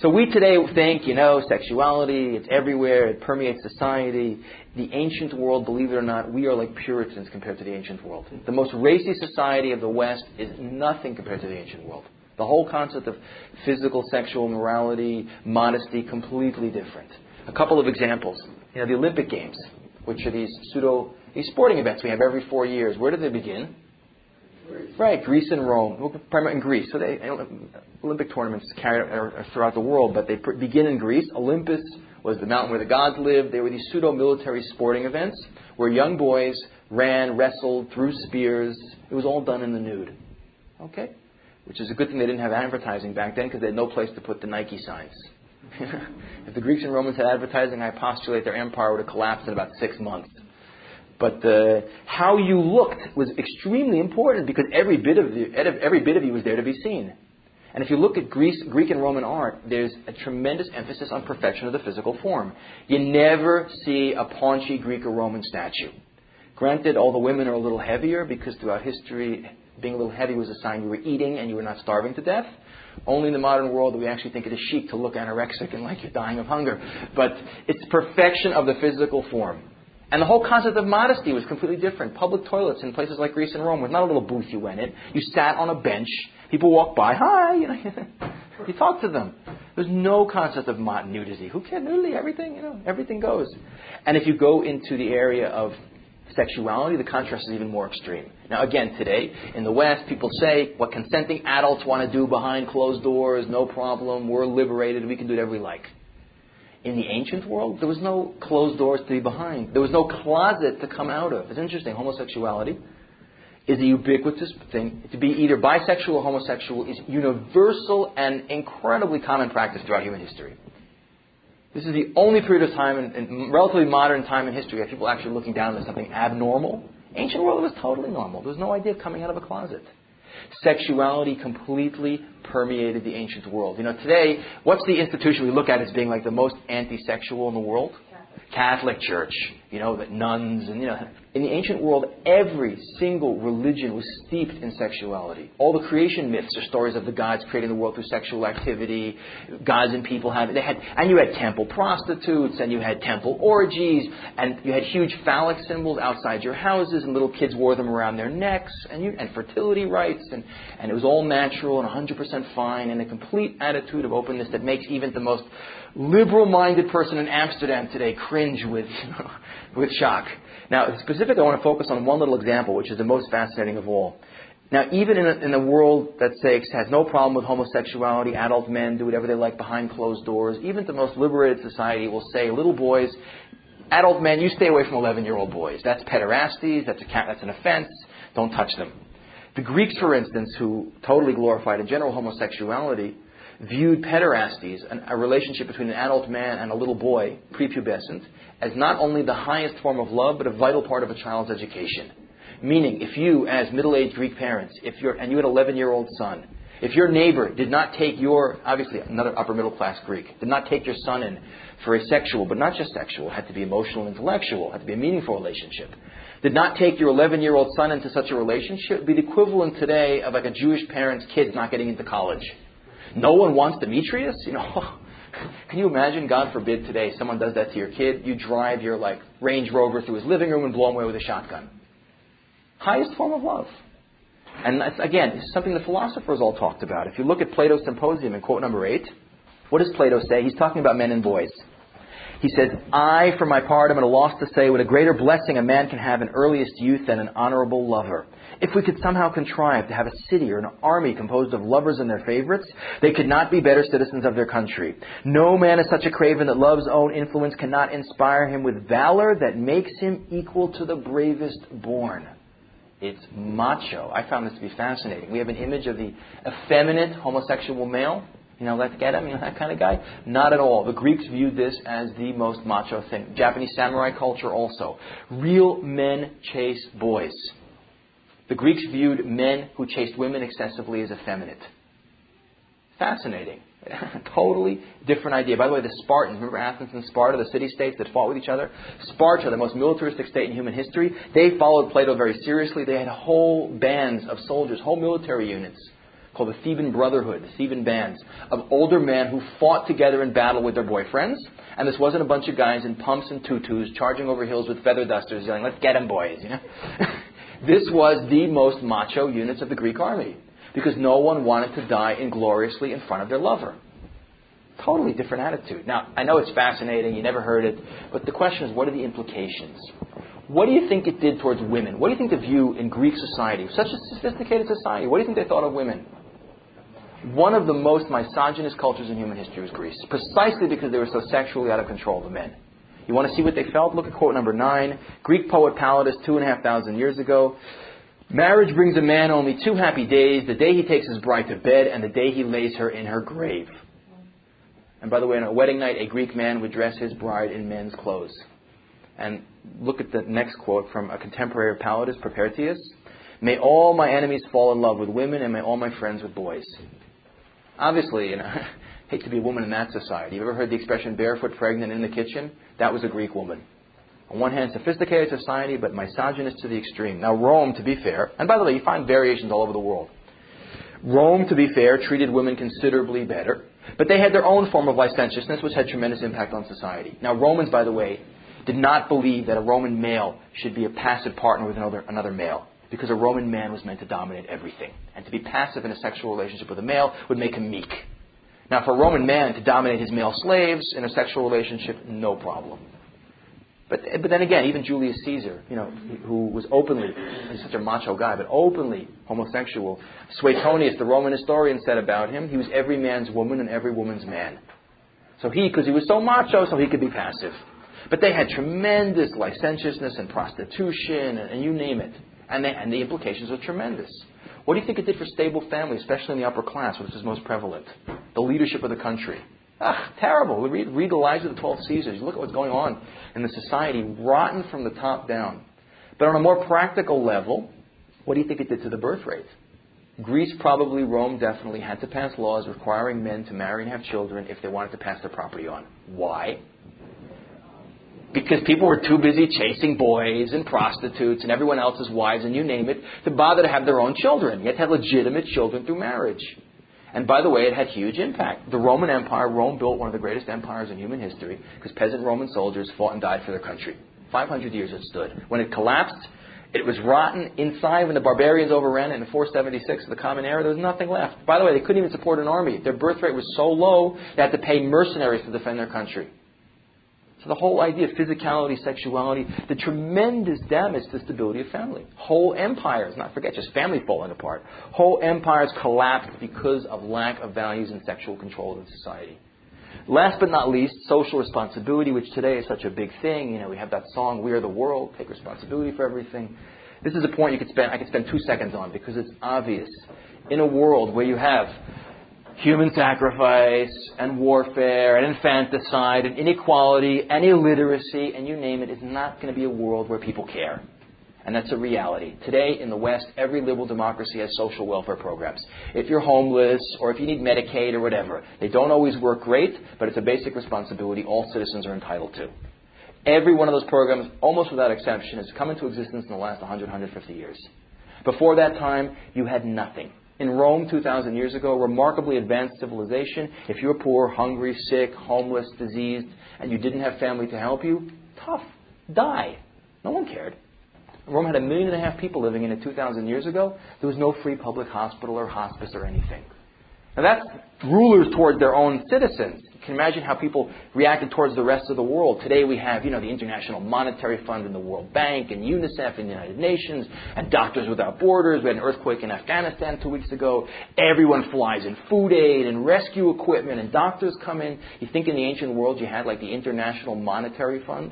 A: So we today think, sexuality, it's everywhere, it permeates society. The ancient world, believe it or not, we are like Puritans compared to the ancient world. The most racy society of the West is nothing compared to the ancient world. The whole concept of physical, sexual morality, modesty, completely different. A couple of examples. The Olympic Games, which are these sporting events we have every 4 years. Where did they begin? Right, Greece and Rome, primarily in Greece. So Olympic tournaments carried out throughout the world, but they begin in Greece. Olympus was the mountain where the gods lived. They were these pseudo-military sporting events where young boys ran, wrestled, threw spears. It was all done in the nude. Okay? Which is a good thing they didn't have advertising back then because they had no place to put the Nike signs. If the Greeks and Romans had advertising, I postulate their empire would have collapsed in about 6 months. But how you looked was extremely important because every bit of you was there to be seen. And if you look at Greek and Roman art, there's a tremendous emphasis on perfection of the physical form. You never see a paunchy Greek or Roman statue. Granted, all the women are a little heavier because throughout history, being a little heavy was a sign you were eating and you were not starving to death. Only in the modern world do we actually think it is chic to look anorexic and like you're dying of hunger. But it's perfection of the physical form. And the whole concept of modesty was completely different. Public toilets in places like Greece and Rome was not a little booth you went in. You sat on a bench. People walked by. Hi. You talked to them. There's no concept of nudity. Who cares? Nudity, everything goes. And if you go into the area of sexuality, the contrast is even more extreme. Now, again, today, in the West, people say what consenting adults want to do behind closed doors, no problem. We're liberated. We can do whatever we like. In the ancient world, there was no closed doors to be behind. There was no closet to come out of. It's interesting. Homosexuality is a ubiquitous thing. To be either bisexual or homosexual is universal and incredibly common practice throughout human history. This is the only period of time in relatively modern time in history where people actually looking down at something abnormal. Ancient world was totally normal. There was no idea of coming out of a closet. Sexuality completely permeated the ancient world. Today, what's the institution we look at as being like the most anti-sexual in the world? Catholic Church. that nuns and, in the ancient world, every single religion was steeped in sexuality. All the creation myths are stories of the gods creating the world through sexual activity, gods and people and you had temple prostitutes, and you had temple orgies, and you had huge phallic symbols outside your houses, and little kids wore them around their necks, and fertility rites, and it was all natural and 100% fine, and a complete attitude of openness that makes even the most liberal-minded person in Amsterdam today cringe with shock. Now, specifically, I want to focus on one little example, which is the most fascinating of all. Now, even in a world that, say, has no problem with homosexuality, adult men do whatever they like behind closed doors, even the most liberated society will say, little boys, adult men, you stay away from 11-year-old boys. That's pederasties, that's an offense, don't touch them. The Greeks, for instance, who totally glorified in general homosexuality, viewed pederasties, a relationship between an adult man and a little boy, prepubescent, as not only the highest form of love, but a vital part of a child's education. Meaning, if you, as middle-aged Greek parents, and you had an 11-year-old son, if your neighbor did not take obviously another upper-middle-class Greek, did not take your son in for a sexual, but not just sexual, had to be emotional and intellectual, had to be a meaningful relationship, did not take your 11-year-old son into such a relationship, it would be the equivalent today of like a Jewish parent's kids not getting into college. No one wants Demetrius? Can you imagine, God forbid, today someone does that to your kid? You drive your Range Rover through his living room and blow him away with a shotgun. Highest form of love. And that's, again, this is something the philosophers all talked about. If you look at Plato's Symposium in quote number 8, what does Plato say? He's talking about men and boys. He says, I, for my part, am at a loss to say what a greater blessing a man can have in earliest youth than an honorable lover. If we could somehow contrive to have a city or an army composed of lovers and their favorites, they could not be better citizens of their country. No man is such a craven that love's own influence cannot inspire him with valor that makes him equal to the bravest born. It's macho. I found this to be fascinating. We have an image of the effeminate homosexual male. Let's get him, that kind of guy. Not at all. The Greeks viewed this as the most macho thing. Japanese samurai culture also. Real men chase boys. The Greeks viewed men who chased women excessively as effeminate. Fascinating. Totally different idea. By the way, the Spartans, remember Athens and Sparta, the city-states that fought with each other? Sparta, the most militaristic state in human history, they followed Plato very seriously. They had whole bands of soldiers, whole military units, called the Theban Brotherhood, the Theban bands, of older men who fought together in battle with their boyfriends. And this wasn't a bunch of guys in pumps and tutus charging over hills with feather dusters yelling, let's get 'em, boys, This was the most macho units of the Greek army, because no one wanted to die ingloriously in front of their lover. Totally different attitude. Now, I know it's fascinating, you never heard it, but the question is, what are the implications? What do you think it did towards women? What do you think the view in Greek society, such a sophisticated society, what do you think they thought of women? One of the most misogynist cultures in human history was Greece, precisely because they were so sexually out of control, the men. You want to see what they felt? Look at quote number 9. Greek poet Palladius, 2,500 years ago. Marriage brings a man only 2 happy days, the day he takes his bride to bed and the day he lays her in her grave. And by the way, on a wedding night, a Greek man would dress his bride in men's clothes. And look at the next quote from a contemporary of Palladius, Propertius. May all my enemies fall in love with women and may all my friends with boys. Obviously, hate to be a woman in that society. You ever heard the expression barefoot pregnant in the kitchen? That was a Greek woman. On one hand, sophisticated society, but misogynist to the extreme. Now, Rome, to be fair, and by the way, you find variations all over the world. Rome, to be fair, treated women considerably better, but they had their own form of licentiousness, which had tremendous impact on society. Now, Romans, by the way, did not believe that a Roman male should be a passive partner with another male, because a Roman man was meant to dominate everything. And to be passive in a sexual relationship with a male would make him meek. Now, for a Roman man to dominate his male slaves in a sexual relationship, no problem. But then again, even Julius Caesar, who was openly, he's such a macho guy, but openly homosexual. Suetonius, the Roman historian, said about him, he was every man's woman and every woman's man. So because he was so macho, so he could be passive. But they had tremendous licentiousness and prostitution and you name it. And the implications were tremendous. What do you think it did for stable families, especially in the upper class, which is most prevalent? The leadership of the country. Terrible. Read the lives of the 12 Caesars. Look at what's going on in the society, rotten from the top down. But on a more practical level, what do you think it did to the birth rate? Greece, probably, Rome definitely had to pass laws requiring men to marry and have children if they wanted to pass their property on. Why? because people were too busy chasing boys and prostitutes and everyone else's wives and you name it to bother to have their own children. You had to have legitimate children through marriage. And by the way, it had huge impact. The Roman Empire, Rome built one of the greatest empires in human history because peasant Roman soldiers fought and died for their country. 500 years it stood. When it collapsed, it was rotten inside. When the barbarians overran it in 476 of the Common Era, there was nothing left. By the way, they couldn't even support an army. Their birth rate was so low, they had to pay mercenaries to defend their country. So the whole idea of physicality, sexuality, the tremendous damage to the stability of family. Whole empires, not forget, just family falling apart. Whole empires collapsed because of lack of values and sexual control in society. Last but not least, social responsibility, which today is such a big thing. You know, we have that song, "We Are the World," take responsibility for everything. This is a point I could spend 2 seconds on because it's obvious. In a world where you have human sacrifice and warfare and infanticide and inequality and illiteracy and you name it, is not going to be a world where people care. And that's a reality. Today in the West, every liberal democracy has social welfare programs. If you're homeless or if you need Medicaid or whatever, they don't always work great, but it's a basic responsibility all citizens are entitled to. Every one of those programs, almost without exception, has come into existence in the last 100, 150 years. Before that time, you had nothing. In Rome 2,000 years ago, a remarkably advanced civilization, if you were poor, hungry, sick, homeless, diseased, and you didn't have family to help you, tough, die. No one cared. Rome had 1.5 million people living in it 2,000 years ago. There was no free public hospital or hospice or anything. Now that's rulers toward their own citizens. You can imagine how people reacted towards the rest of the world. Today we have, the International Monetary Fund and the World Bank and UNICEF and the United Nations and Doctors Without Borders. We had an earthquake in Afghanistan 2 weeks ago. Everyone flies in food aid and rescue equipment and doctors come in. You think in the ancient world you had like the International Monetary Fund?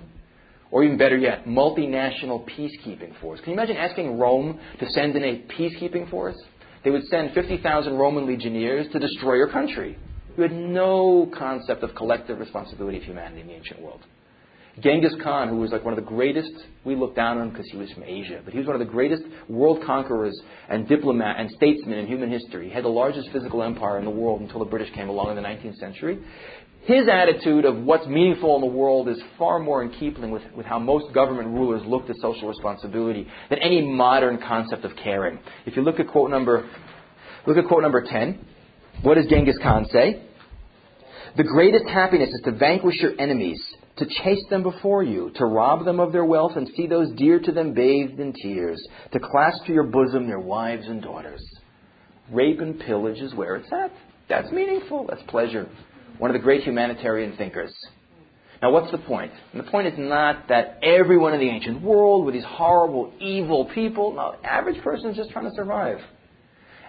A: Or even better yet, multinational peacekeeping force. Can you imagine asking Rome to send in a peacekeeping force? They would send 50,000 Roman legionnaires to destroy your country. You had no concept of collective responsibility of humanity in the ancient world. Genghis Khan, who was like one of the greatest, we look down on him because he was from Asia, but he was one of the greatest world conquerors and diplomat and statesmen in human history. He had the largest physical empire in the world until the British came along in the 19th century. His attitude of what's meaningful in the world is far more in keeping with how most government rulers looked at social responsibility than any modern concept of caring. If you look at quote number 10, what does Genghis Khan say? "The greatest happiness is to vanquish your enemies, to chase them before you, to rob them of their wealth and see those dear to them bathed in tears, to clasp to your bosom their wives and daughters." Rape and pillage is where it's at. That's meaningful. That's pleasure. One of the great humanitarian thinkers. Now, what's the point? And the point is not that everyone in the ancient world were these horrible, evil people. No, the average person is just trying to survive.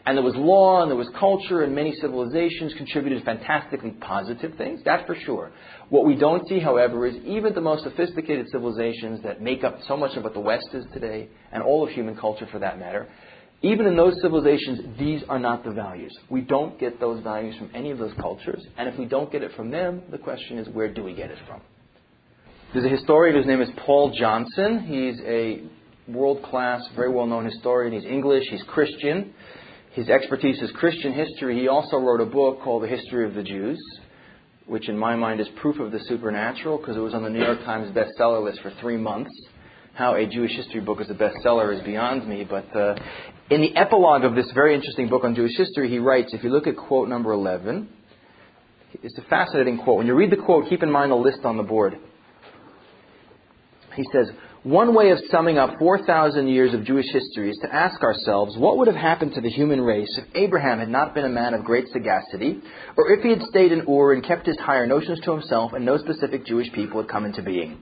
A: And there was law and there was culture and many civilizations contributed fantastically positive things, that's for sure. What we don't see, however, is even the most sophisticated civilizations that make up so much of what the West is today, and all of human culture for that matter, even in those civilizations, these are not the values. We don't get those values from any of those cultures. And if we don't get it from them, the question is, where do we get it from? There's a historian whose name is Paul Johnson. He's a world-class, very well-known historian. He's English. He's Christian. His expertise is Christian history. He also wrote a book called The History of the Jews, which in my mind is proof of the supernatural because it was on the New York Times bestseller list for 3 months. How a Jewish history book is a bestseller is beyond me, but in the epilogue of this very interesting book on Jewish history, he writes, if you look at quote number 11, it's a fascinating quote. When you read the quote, keep in mind the list on the board. He says, "One way of summing up 4,000 years of Jewish history is to ask ourselves what would have happened to the human race if Abraham had not been a man of great sagacity, or if he had stayed in Ur and kept his higher notions to himself and no specific Jewish people had come into being.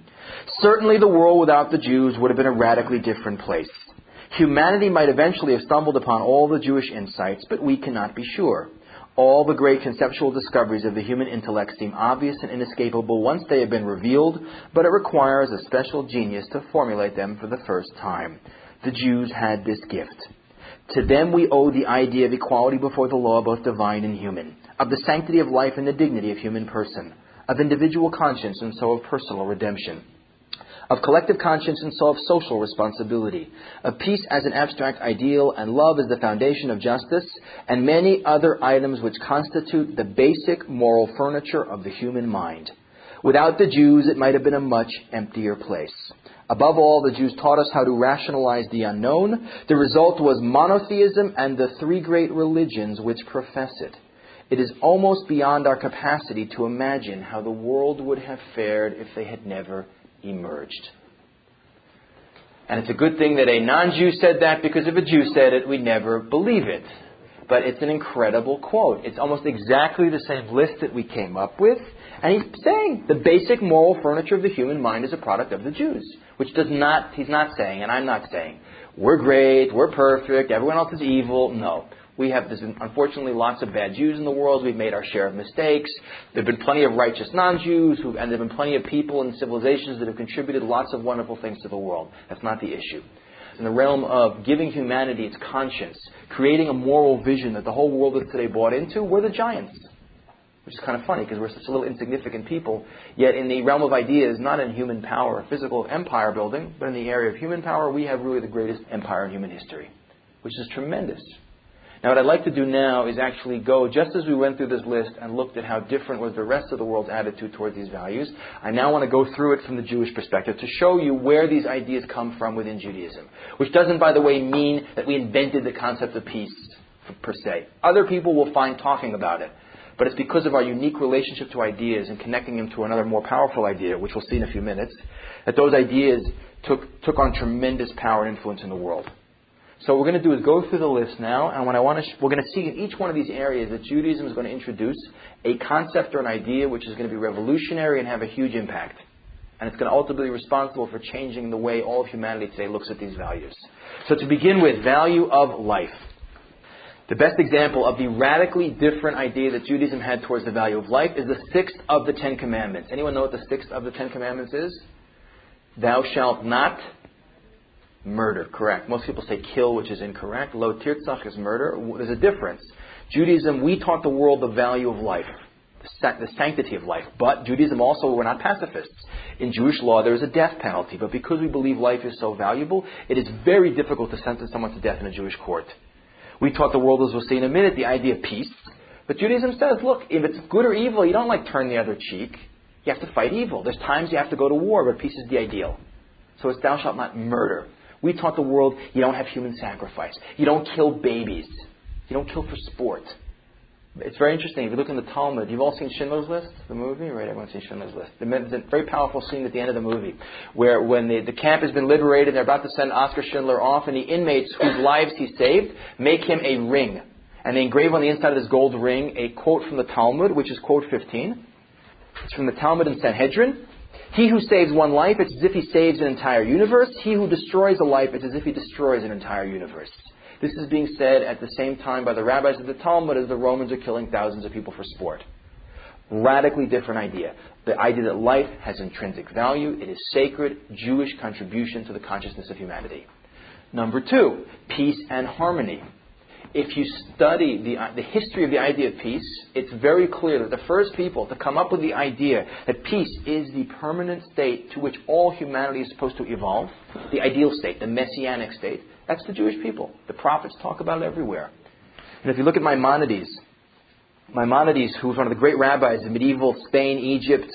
A: Certainly the world without the Jews would have been a radically different place. Humanity might eventually have stumbled upon all the Jewish insights, but we cannot be sure. All the great conceptual discoveries of the human intellect seem obvious and inescapable once they have been revealed, but it requires a special genius to formulate them for the first time. The Jews had this gift. To them we owe the idea of equality before the law, both divine and human, of the sanctity of life and the dignity of human person, of individual conscience and so of personal redemption, of collective conscience and so of social responsibility, of peace as an abstract ideal and love as the foundation of justice, and many other items which constitute the basic moral furniture of the human mind. Without the Jews, it might have been a much emptier place. Above all, the Jews taught us how to rationalize the unknown. The result was monotheism and the three great religions which profess it. It is almost beyond our capacity to imagine how the world would have fared if they had never emerged. And it's a good thing that a non-Jew said that, because if a Jew said it, we'd never believe it. But it's an incredible quote. It's almost exactly the same list that we came up with. And he's saying the basic moral furniture of the human mind is a product of the Jews. Which he's not saying, and I'm not saying, we're great, we're perfect, everyone else is evil. No. There's been, unfortunately, lots of bad Jews in the world. We've made our share of mistakes. There have been plenty of righteous non-Jews, and there have been plenty of people and civilizations that have contributed lots of wonderful things to the world. That's not the issue. In the realm of giving humanity its conscience, creating a moral vision that the whole world is today bought into, we're the giants. Which is kind of funny, because we're such a little insignificant people. Yet in the realm of ideas, not in human power, physical empire building, but in the area of human power, we have really the greatest empire in human history. Which is tremendous. Now what I'd like to do now is actually go, just as we went through this list and looked at how different was the rest of the world's attitude towards these values, I now want to go through it from the Jewish perspective to show you where these ideas come from within Judaism. Which doesn't, by the way, mean that we invented the concept of peace, per se. Other people will find talking about it. But it's because of our unique relationship to ideas and connecting them to another more powerful idea, which we'll see in a few minutes, that those ideas took on tremendous power and influence in the world. So what we're going to do is go through the list now, and we're going to see in each one of these areas that Judaism is going to introduce a concept or an idea which is going to be revolutionary and have a huge impact. And it's going to ultimately be responsible for changing the way all of humanity today looks at these values. So to begin with, value of life. The best example of the radically different idea that Judaism had towards the value of life is the sixth of the Ten Commandments. Anyone know what the sixth of the Ten Commandments is? Thou shalt not murder. Correct. Most people say kill, which is incorrect. Lo tirtzach is murder. There's a difference. Judaism, we taught the world the value of life, the sanctity of life. But Judaism also, we're not pacifists. In Jewish law, there is a death penalty. But because we believe life is so valuable, it is very difficult to sentence someone to death in a Jewish court. We taught the world, as we'll see in a minute, the idea of peace. But Judaism says, look, if it's good or evil, you don't turn the other cheek. You have to fight evil. There's times you have to go to war, but peace is the ideal. So it's thou shalt not murder. We taught the world you don't have human sacrifice. You don't kill babies. You don't kill for sport. It's very interesting. If you look in the Talmud, you've all seen Schindler's List, the movie? Right, everyone's seen Schindler's List. There's a very powerful scene at the end of the movie where when the camp has been liberated, they're about to send Oskar Schindler off, and the inmates whose lives he saved make him a ring. And they engrave on the inside of this gold ring a quote from the Talmud, which is quote 15. It's from the Talmud in Sanhedrin. He who saves one life, it's as if he saves an entire universe. He who destroys a life, it's as if he destroys an entire universe. This is being said at the same time by the rabbis of the Talmud as the Romans are killing thousands of people for sport. Radically different idea. The idea that life has intrinsic value. It is sacred, Jewish contribution to the consciousness of humanity. Number two, peace and harmony. If you study the history of the idea of peace, it's very clear that the first people to come up with the idea that peace is the permanent state to which all humanity is supposed to evolve, the ideal state, the messianic state, that's the Jewish people. The prophets talk about it everywhere. And if you look at Maimonides, who was one of the great rabbis in medieval Spain, Egypt,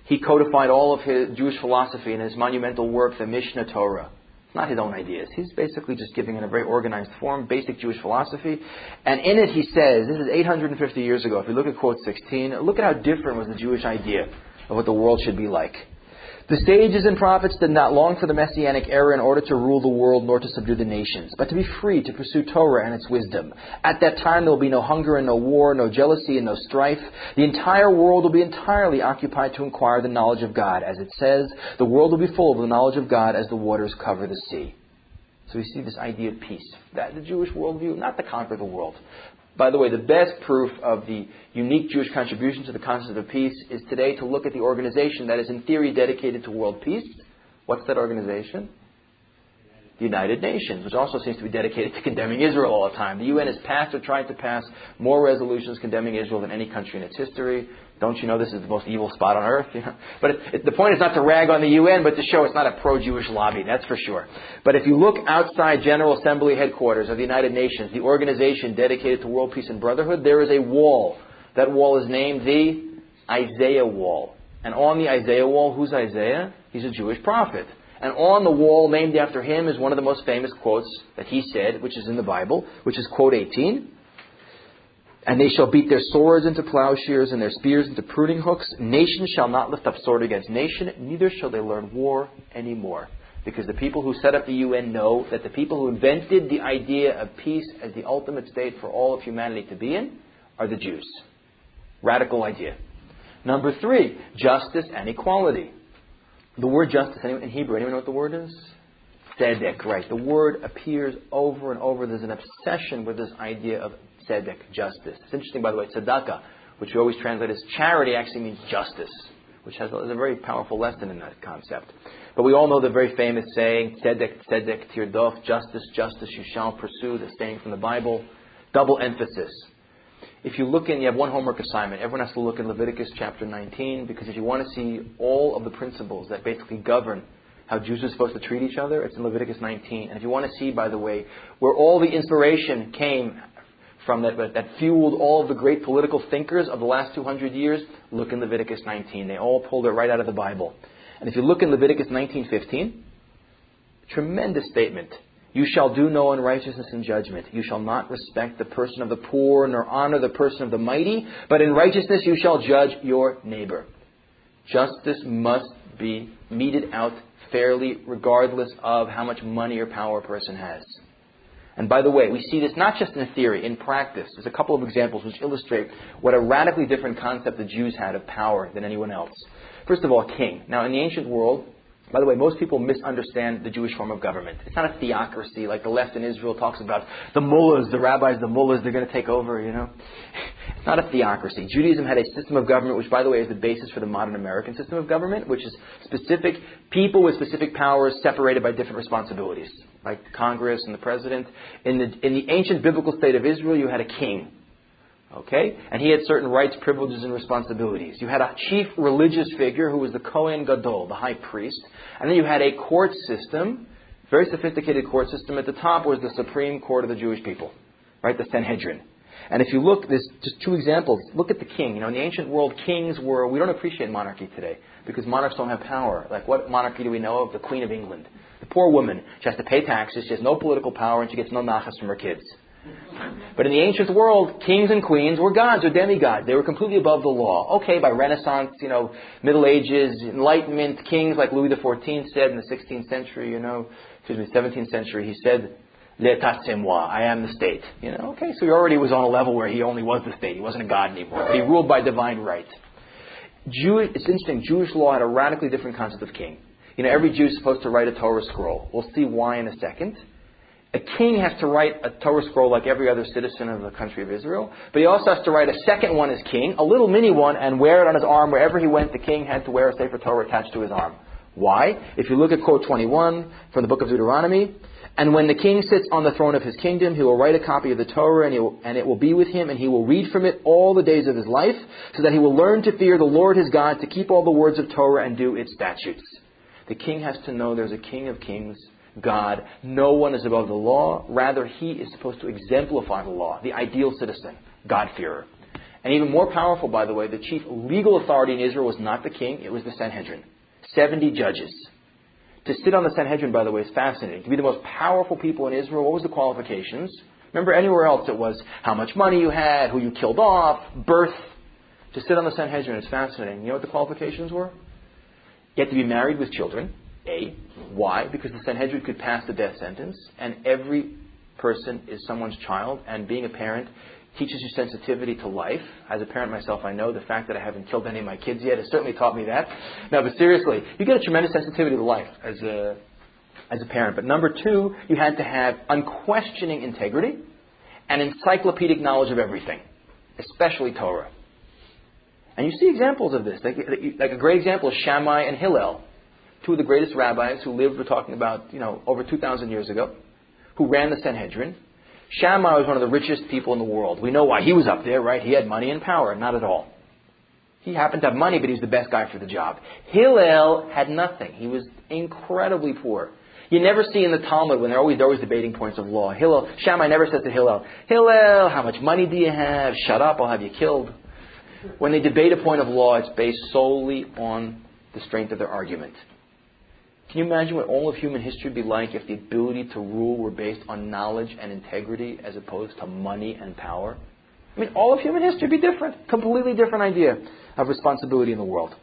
A: he codified all of his Jewish philosophy in his monumental work, the Mishnah Torah. Not his own ideas. He's basically just giving in a very organized form, basic Jewish philosophy. And in it he says, this is 850 years ago, if you look at quote 16, look at how different was the Jewish idea of what the world should be like. The sages and prophets did not long for the messianic era in order to rule the world nor to subdue the nations, but to be free to pursue Torah and its wisdom. At that time there will be no hunger and no war, no jealousy and no strife. The entire world will be entirely occupied to acquire the knowledge of God. As it says, the world will be full of the knowledge of God as the waters cover the sea. So we see this idea of peace. That's the Jewish worldview, not to conquer the world. By the way, the best proof of the unique Jewish contribution to the concept of peace is today to look at the organization that is in theory dedicated to world peace. What's that organization? The United Nations, which also seems to be dedicated to condemning Israel all the time. The UN has passed or tried to pass more resolutions condemning Israel than any country in its history. Don't you know this is the most evil spot on earth? But the point is not to rag on the UN, but to show it's not a pro-Jewish lobby, that's for sure. But if you look outside General Assembly headquarters of the United Nations, the organization dedicated to world peace and brotherhood, there is a wall. That wall is named the Isaiah Wall. And on the Isaiah wall, who's Isaiah? He's a Jewish prophet. And on the wall named after him is one of the most famous quotes that he said, which is in the Bible, which is quote 18. And they shall beat their swords into plowshares and their spears into pruning hooks. Nation shall not lift up sword against nation, neither shall they learn war anymore. Because the people who set up the UN know that the people who invented the idea of peace as the ultimate state for all of humanity to be in are the Jews. Radical idea. Number 3, justice and equality. The word justice, in Hebrew, anyone know what the word is? Tzedek, right. The word appears over and over. There's an obsession with this idea of tzedek, justice. It's interesting, by the way, tzedakah, which we always translate as charity, actually means justice, which has a very powerful lesson in that concept. But we all know the very famous saying, tzedek, tzedek, tirdof, justice, justice, you shall pursue, the saying from the Bible. Double emphasis. If you look in, you have one homework assignment. Everyone has to look in Leviticus chapter 19, because if you want to see all of the principles that basically govern how Jews are supposed to treat each other, it's in Leviticus 19. And if you want to see, by the way, where all the inspiration came from that fueled all of the great political thinkers of the last 200 years, look in Leviticus 19. They all pulled it right out of the Bible. And if you look in Leviticus 19:15, tremendous statement. You shall do no unrighteousness in judgment. You shall not respect the person of the poor, nor honor the person of the mighty, but in righteousness you shall judge your neighbor. Justice must be meted out fairly, regardless of how much money or power a person has. And by the way, we see this not just in theory, in practice. There's a couple of examples which illustrate what a radically different concept the Jews had of power than anyone else. First of all, king. Now, in the ancient world, by the way, most people misunderstand the Jewish form of government. It's not a theocracy like the left in Israel talks about the mullahs, the rabbis, the mullahs, they're going to take over, It's not a theocracy. Judaism had a system of government, which, by the way, is the basis for the modern American system of government, which is specific people with specific powers separated by different responsibilities, like Congress and the president. In the ancient biblical state of Israel, you had a king. Okay? And he had certain rights, privileges, and responsibilities. You had a chief religious figure who was the Kohen Gadol, the high priest. And then you had a court system, very sophisticated court system. At the top was the Supreme Court of the Jewish people, right? The Sanhedrin. And if you look, there's just two examples. Look at the king. In the ancient world, kings were, we don't appreciate monarchy today because monarchs don't have power. Like, what monarchy do we know of? The Queen of England. The poor woman, she has to pay taxes, she has no political power, and she gets no nachas from her kids. But in the ancient world, kings and queens were gods or demigods. They were completely above the law. Okay, by Renaissance, Middle Ages, Enlightenment, kings like Louis XIV said in the 16th century, 17th century, he said, L'état c'est moi, I am the state. Okay, so he already was on a level where he only was the state. He wasn't a god anymore. But he ruled by divine right. It's interesting, Jewish law had a radically different concept of king. Every Jew is supposed to write a Torah scroll. We'll see why in a second. A king has to write a Torah scroll like every other citizen of the country of Israel, but he also has to write a second one as king, a little mini one, and wear it on his arm. Wherever he went, the king had to wear a Sefer Torah attached to his arm. Why? If you look at quote 21 from the book of Deuteronomy, and when the king sits on the throne of his kingdom, he will write a copy of the Torah, and it will be with him, and he will read from it all the days of his life, so that he will learn to fear the Lord his God, to keep all the words of Torah and do its statutes. The king has to know there's a King of Kings, God. No one is above the law. Rather, he is supposed to exemplify the law, the ideal citizen, God-fearer. And even more powerful, by the way, the chief legal authority in Israel was not the king, it was the Sanhedrin. 70 judges. To sit on the Sanhedrin, by the way, is fascinating. To be the most powerful people in Israel, what was the qualifications? Remember, anywhere else it was how much money you had, who you killed off, birth. To sit on the Sanhedrin is fascinating. You know what the qualifications were? You had to be married with children. A. Why? Because the Sanhedrin could pass the death sentence, and every person is someone's child, and being a parent teaches you sensitivity to life. As a parent myself, I know the fact that I haven't killed any of my kids yet has certainly taught me that. No, but seriously, you get a tremendous sensitivity to life as a parent. But number 2, you had to have unquestioning integrity and encyclopedic knowledge of everything, especially Torah. And you see examples of this. Like a great example is Shammai and Hillel. 2 of the greatest rabbis who lived, we're talking about, over 2,000 years ago, who ran the Sanhedrin. Shammai was one of the richest people in the world. We know why he was up there, right? He had money and power. Not at all. He happened to have money, but he was the best guy for the job. Hillel had nothing. He was incredibly poor. You never see in the Talmud when they're always debating points of law. Shammai never said to Hillel, Hillel, how much money do you have? Shut up, I'll have you killed. When they debate a point of law, it's based solely on the strength of their argument. Can you imagine what all of human history would be like if the ability to rule were based on knowledge and integrity as opposed to money and power? I mean, all of human history would be different. Completely different idea of responsibility in the world.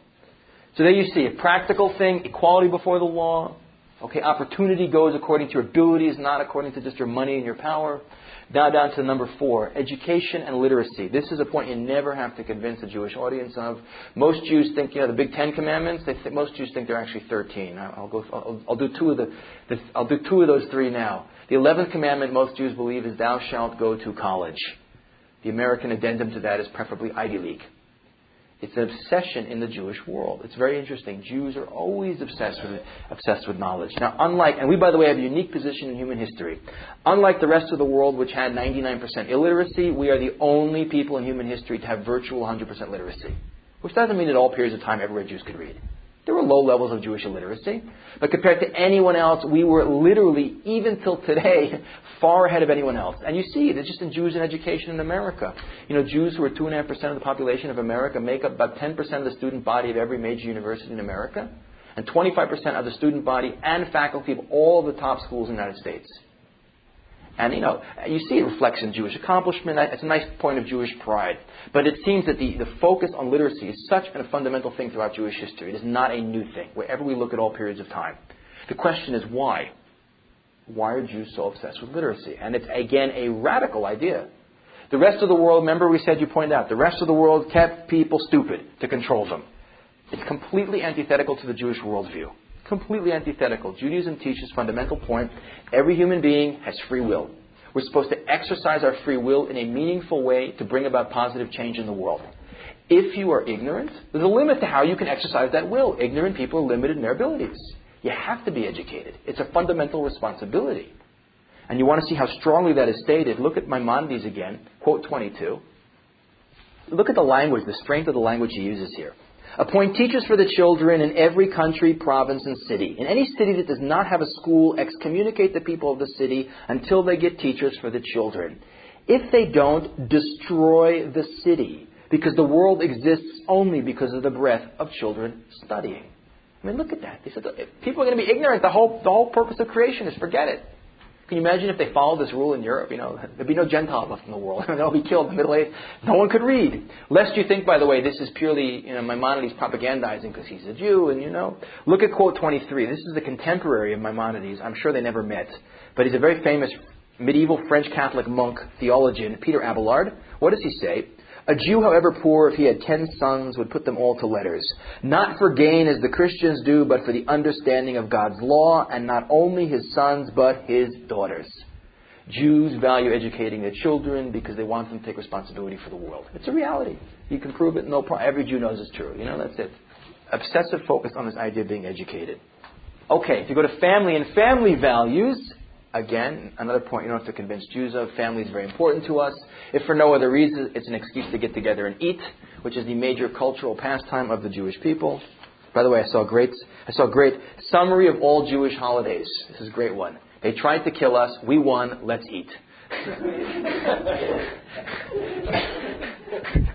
A: So there you see, a practical thing, equality before the law. Okay, opportunity goes according to your abilities, not according to just your money and your power. Now down to number 4, education and literacy. This is a point you never have to convince a Jewish audience of. Most Jews think, the big 10 commandments. Most Jews think they're actually 13. I'll do two of those 3 now. The 11th commandment most Jews believe is thou shalt go to college. The American addendum to that is preferably Ivy League. It's an obsession in the Jewish world. It's very interesting. Jews are always obsessed with knowledge. Now, and we, by the way, have a unique position in human history. Unlike the rest of the world, which had 99% illiteracy, we are the only people in human history to have virtual 100% literacy. Which doesn't mean at all periods of time everywhere Jews could read. There were low levels of Jewish illiteracy. But compared to anyone else, we were literally, even till today, far ahead of anyone else. And you see it just in Jews in education in America. Jews who are 2.5% of the population of America make up about 10% of the student body of every major university in America. And 25% of the student body and faculty of all of the top schools in the United States. And, you see it reflects in Jewish accomplishment. It's a nice point of Jewish pride. But it seems that the focus on literacy is such a fundamental thing throughout Jewish history. It is not a new thing, wherever we look at all periods of time. The question is why? Why are Jews so obsessed with literacy? And it's, again, a radical idea. The rest of the world, remember you pointed out, the rest of the world kept people stupid to control them. It's completely antithetical to the Jewish worldview. Completely antithetical. Judaism teaches fundamental point. Every human being has free will. We're supposed to exercise our free will in a meaningful way to bring about positive change in the world. If you are ignorant, there's a limit to how you can exercise that will. Ignorant people are limited in their abilities. You have to be educated. It's a fundamental responsibility. And you want to see how strongly that is stated. Look at Maimonides again, quote 22. Look at the language, the strength of the language he uses here. Appoint teachers for the children in every country, province, and city. In any city that does not have a school, excommunicate the people of the city until they get teachers for the children. If they don't, destroy the city, because the world exists only because of the breath of children studying. I mean, look at that. They said, if people are going to be ignorant, the whole purpose of creation is forget it. Can you imagine if they followed this rule in Europe? There'd be no Gentiles left in the world. They'll be killed in the Middle Ages. No one could read. Lest you think, by the way, this is purely, Maimonides propagandizing because he's a Jew, and Look at quote 23. This is the contemporary of Maimonides. I'm sure they never met. But he's a very famous medieval French Catholic monk, theologian, Peter Abelard. What does he say? A Jew, however poor, if he had 10 sons, would put them all to letters. Not for gain as the Christians do, but for the understanding of God's law, and not only his sons, but his daughters. Jews value educating their children because they want them to take responsibility for the world. It's a reality. You can prove it, no problem. Every Jew knows it's true. That's it. Obsessive focus on this idea of being educated. Okay, if you go to family and family values, again, another point you don't have to convince Jews of. Family is very important to us. If for no other reason, it's an excuse to get together and eat, which is the major cultural pastime of the Jewish people. By the way, I saw a great summary of all Jewish holidays. This is a great one. They tried to kill us. We won. Let's eat.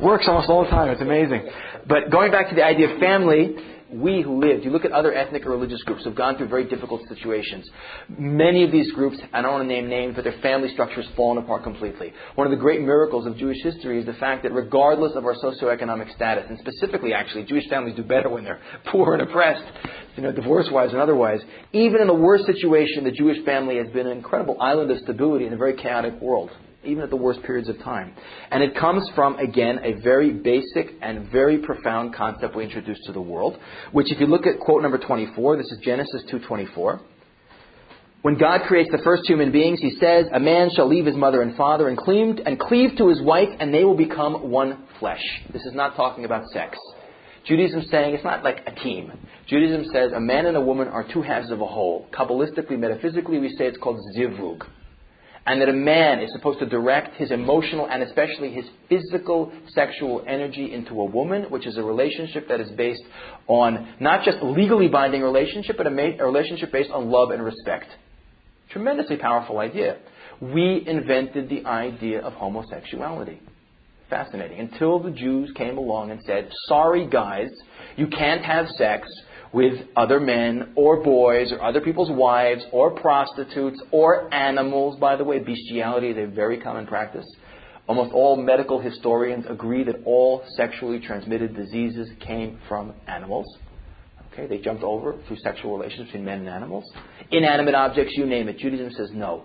A: Works almost all the time. It's amazing. But going back to the idea of family, we who lived, you look at other ethnic or religious groups who have gone through very difficult situations. Many of these groups, I don't want to name names, but their family structure has fallen apart completely. One of the great miracles of Jewish history is the fact that regardless of our socioeconomic status, and specifically actually, Jewish families do better when they're poor and oppressed, divorce-wise and otherwise. Even in the worst situation, the Jewish family has been an incredible island of stability in a very chaotic world, even at the worst periods of time. And it comes from, again, a very basic and very profound concept we introduced to the world, which if you look at quote number 24, this is Genesis 2:24. When God creates the first human beings, he says, a man shall leave his mother and father and cleave to his wife, and they will become one flesh. This is not talking about sex. Judaism is saying it's not like a team. Judaism says a man and a woman are two halves of a whole. Kabbalistically, metaphysically, we say it's called zivug. And that a man is supposed to direct his emotional and especially his physical sexual energy into a woman, which is a relationship that is based on not just a legally binding relationship, but a relationship based on love and respect. Tremendously powerful idea. We invented the idea of homosexuality. Fascinating. Until the Jews came along and said, sorry guys, you can't have sex with other men or boys or other people's wives or prostitutes or animals. By the way, bestiality is a very common practice. Almost all medical historians agree that all sexually transmitted diseases came from animals. Okay, they jumped over through sexual relations between men and animals. Inanimate objects, you name it. Judaism says no.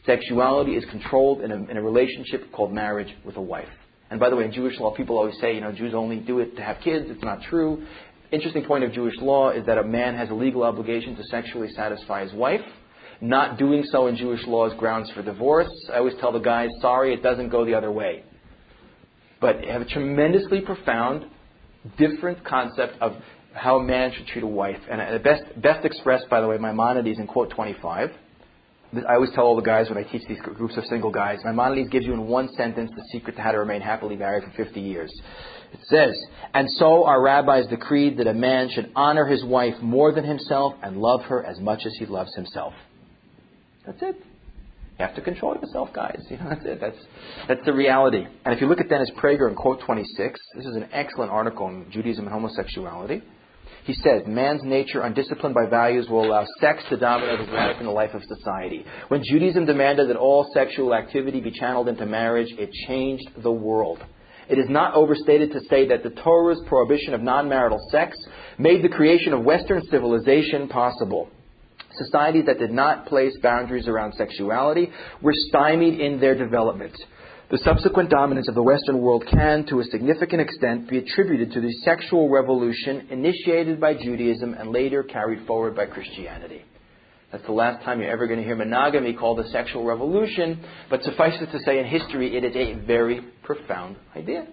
A: Sexuality is controlled in a relationship called marriage with a wife. And by the way, in Jewish law, people always say, Jews only do it to have kids. It's not true. Interesting point of Jewish law is that a man has a legal obligation to sexually satisfy his wife. Not doing so in Jewish law is grounds for divorce. I always tell the guys, sorry, it doesn't go the other way. But you have a tremendously profound, different concept of how a man should treat a wife. And best expressed, by the way, Maimonides in quote 25. I always tell all the guys when I teach these groups of single guys, Maimonides gives you in one sentence the secret to how to remain happily married for 50 years. It says, and so our rabbis decreed that a man should honor his wife more than himself and love her as much as he loves himself. That's it. You have to control yourself, guys. That's it. That's the reality. And if you look at Dennis Prager in quote 26, this is an excellent article on Judaism and homosexuality. He says, man's nature, undisciplined by values, will allow sex to dominate his life in the life of society. When Judaism demanded that all sexual activity be channeled into marriage, it changed the world. It is not overstated to say that the Torah's prohibition of non-marital sex made the creation of Western civilization possible. Societies that did not place boundaries around sexuality were stymied in their development. The subsequent dominance of the Western world can, to a significant extent, be attributed to the sexual revolution initiated by Judaism and later carried forward by Christianity. That's the last time you're ever going to hear monogamy called a sexual revolution, but suffice it to say in history, it is a very profound idea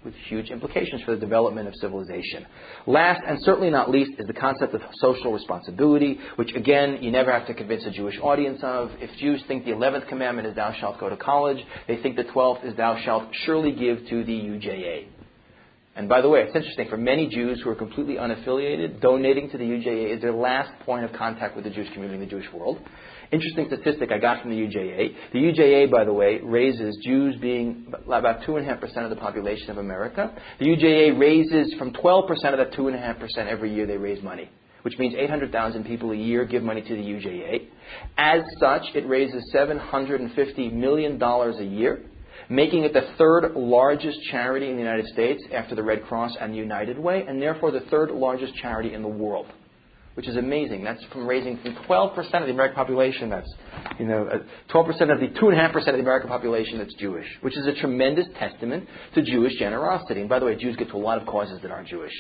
A: with huge implications for the development of civilization. Last, and certainly not least, is the concept of social responsibility, which, again, you never have to convince a Jewish audience of. If Jews think the 11th commandment is thou shalt go to college, they think the 12th is thou shalt surely give to the UJA. And by the way, it's interesting, for many Jews who are completely unaffiliated, donating to the UJA is their last point of contact with the Jewish community in the Jewish world. Interesting statistic I got from the UJA. The UJA, by the way, raises, Jews being about 2.5% of the population of America, the UJA raises from 12% of that 2.5% every year they raise money, which means 800,000 people a year give money to the UJA. As such, it raises $750 million a year, making it the third largest charity in the United States after the Red Cross and the United Way, and therefore the third largest charity in the world, which is amazing. That's from raising from 12% of the American population, that's 12% of the 2.5% of the American population that's Jewish, which is a tremendous testament to Jewish generosity. And by the way, Jews get to a lot of causes that aren't Jewish.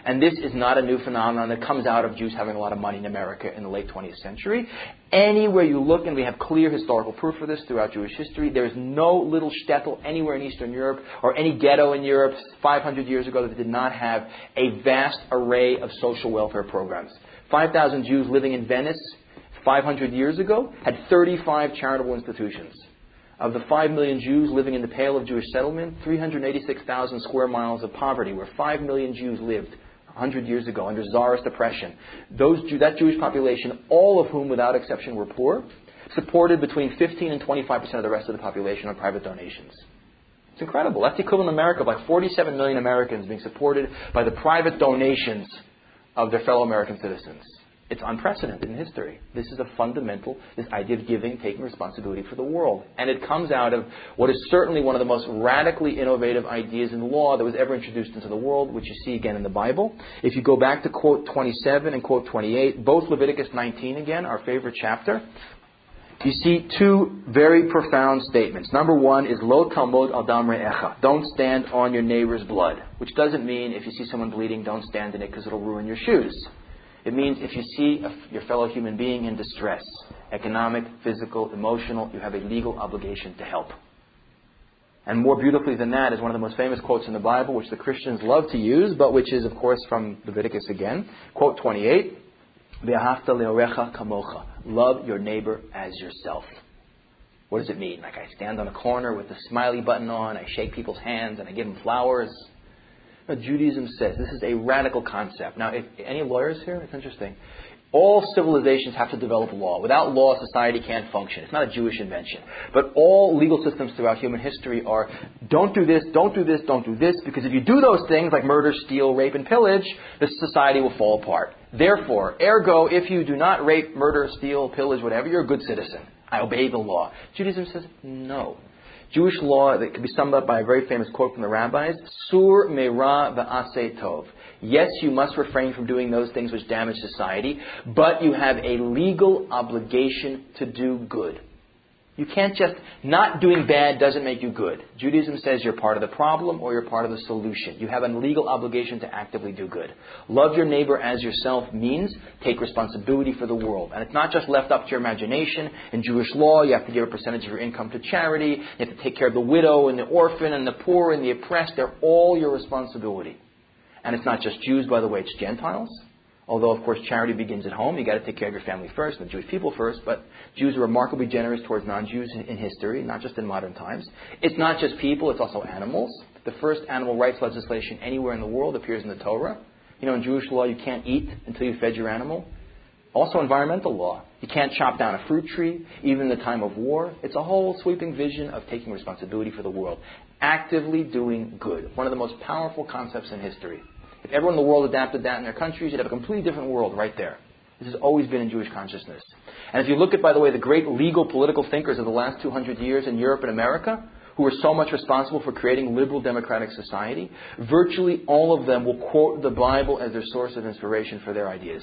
A: And this is not a new phenomenon that comes out of Jews having a lot of money in America in the late 20th century. Anywhere you look, and we have clear historical proof for this throughout Jewish history, there is no little shtetl anywhere in Eastern Europe or any ghetto in Europe 500 years ago that did not have a vast array of social welfare programs. 5,000 Jews living in Venice 500 years ago had 35 charitable institutions. Of the 5 million Jews living in the Pale of Jewish settlement, 386,000 square miles of poverty, where 5 million Jews lived 100 years ago under Tsarist oppression. That Jewish population, all of whom without exception were poor, supported between 15 and 25% of the rest of the population on private donations. It's incredible. That's the equivalent in America of like 47 million Americans being supported by the private donations of their fellow American citizens. It's unprecedented in history. This is a fundamental, this idea of giving, taking responsibility for the world. And it comes out of what is certainly one of the most radically innovative ideas in law that was ever introduced into the world, which you see again in the Bible. If you go back to quote 27 and quote 28, both Leviticus 19 again, our favorite chapter, you see two very profound statements. Number one is Lo talmod al dam re'echa. Don't stand on your neighbor's blood. Which doesn't mean if you see someone bleeding, don't stand in it because it'll ruin your shoes. It means if you see your fellow human being in distress, economic, physical, emotional, you have a legal obligation to help. And more beautifully than that is one of the most famous quotes in the Bible, which the Christians love to use, but which is, of course, from Leviticus again. Quote 28, Ve'ahavta le'orecha kamocha. Love your neighbor as yourself. What does it mean? Like I stand on a corner with the smiley button on, I shake people's hands, and I give them flowers. No, Judaism says this is a radical concept. Now, if any lawyers here? It's interesting. All civilizations have to develop law. Without law, society can't function. It's not a Jewish invention. But all legal systems throughout human history are, don't do this, don't do this, don't do this, because if you do those things, like murder, steal, rape, and pillage, the society will fall apart. Therefore, ergo, if you do not rape, murder, steal, pillage, whatever, you're a good citizen. I obey the law. Judaism says no. Jewish law, that can be summed up by a very famous quote from the rabbis, Sur me'ra v'aseh tov. Yes, you must refrain from doing those things which damage society, but you have a legal obligation to do good. You can't just, not doing bad doesn't make you good. Judaism says you're part of the problem or you're part of the solution. You have a legal obligation to actively do good. Love your neighbor as yourself means take responsibility for the world. And it's not just left up to your imagination. In Jewish law, you have to give a percentage of your income to charity. You have to take care of the widow and the orphan and the poor and the oppressed. They're all your responsibility. And it's not just Jews, by the way, it's Gentiles. Although, of course, charity begins at home. You've got to take care of your family first and the Jewish people first. But Jews are remarkably generous towards non-Jews in history, not just in modern times. It's not just people, it's also animals. The first animal rights legislation anywhere in the world appears in the Torah. You know, in Jewish law, you can't eat until you fed your animal. Also environmental law. You can't chop down a fruit tree, even in the time of war. It's a whole sweeping vision of taking responsibility for the world. Actively doing good. One of the most powerful concepts in history. If everyone in the world adapted that in their countries, you'd have a completely different world right there. This has always been in Jewish consciousness. And if you look at, by the way, the great legal political thinkers of the last 200 years in Europe and America, who were so much responsible for creating liberal democratic society, virtually all of them will quote the Bible as their source of inspiration for their ideas.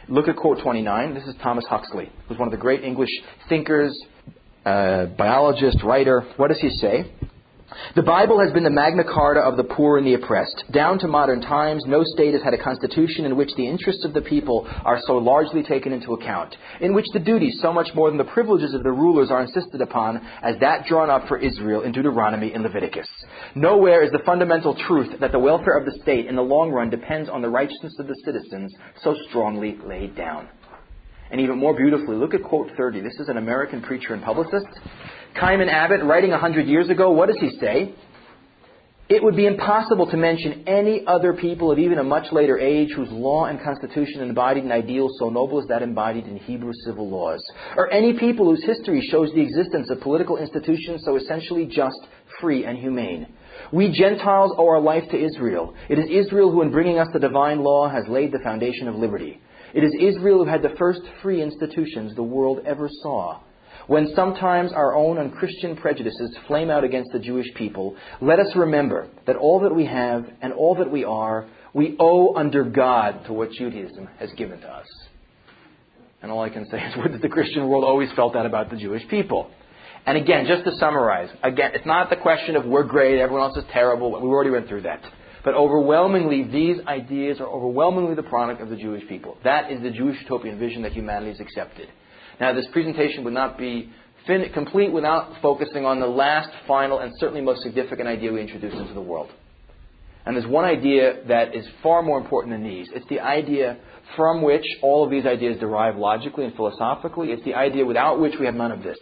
A: Look at quote 29. This is Thomas Huxley, who's one of the great English thinkers, biologist, writer. What does he say? The Bible has been the Magna Carta of the poor and the oppressed. Down to modern times, no state has had a constitution in which the interests of the people are so largely taken into account, in which the duties, so much more than the privileges of the rulers, are insisted upon as that drawn up for Israel in Deuteronomy and Leviticus. Nowhere is the fundamental truth that the welfare of the state in the long run depends on the righteousness of the citizens so strongly laid down. And even more beautifully, look at quote 30. This is an American preacher and publicist. Kaiman Abbott, writing 100 years ago, what does he say? It would be impossible to mention any other people of even a much later age whose law and constitution embodied an ideal so noble as that embodied in Hebrew civil laws, or any people whose history shows the existence of political institutions so essentially just, free, and humane. We Gentiles owe our life to Israel. It is Israel who, in bringing us the divine law, has laid the foundation of liberty. It is Israel who had the first free institutions the world ever saw. When sometimes our own unchristian prejudices flame out against the Jewish people, let us remember that all that we have and all that we are, we owe under God to what Judaism has given to us. And all I can say is that the Christian world always felt that about the Jewish people. And again, just to summarize, again, it's not the question of we're great, everyone else is terrible. We already went through that. But overwhelmingly, these ideas are overwhelmingly the product of the Jewish people. That is the Jewish utopian vision that humanity has accepted. Now, this presentation would not be complete without focusing on the last, final, and certainly most significant idea we introduced into the world. And there's one idea that is far more important than these. It's the idea from which all of these ideas derive logically and philosophically. It's the idea without which we have none of this.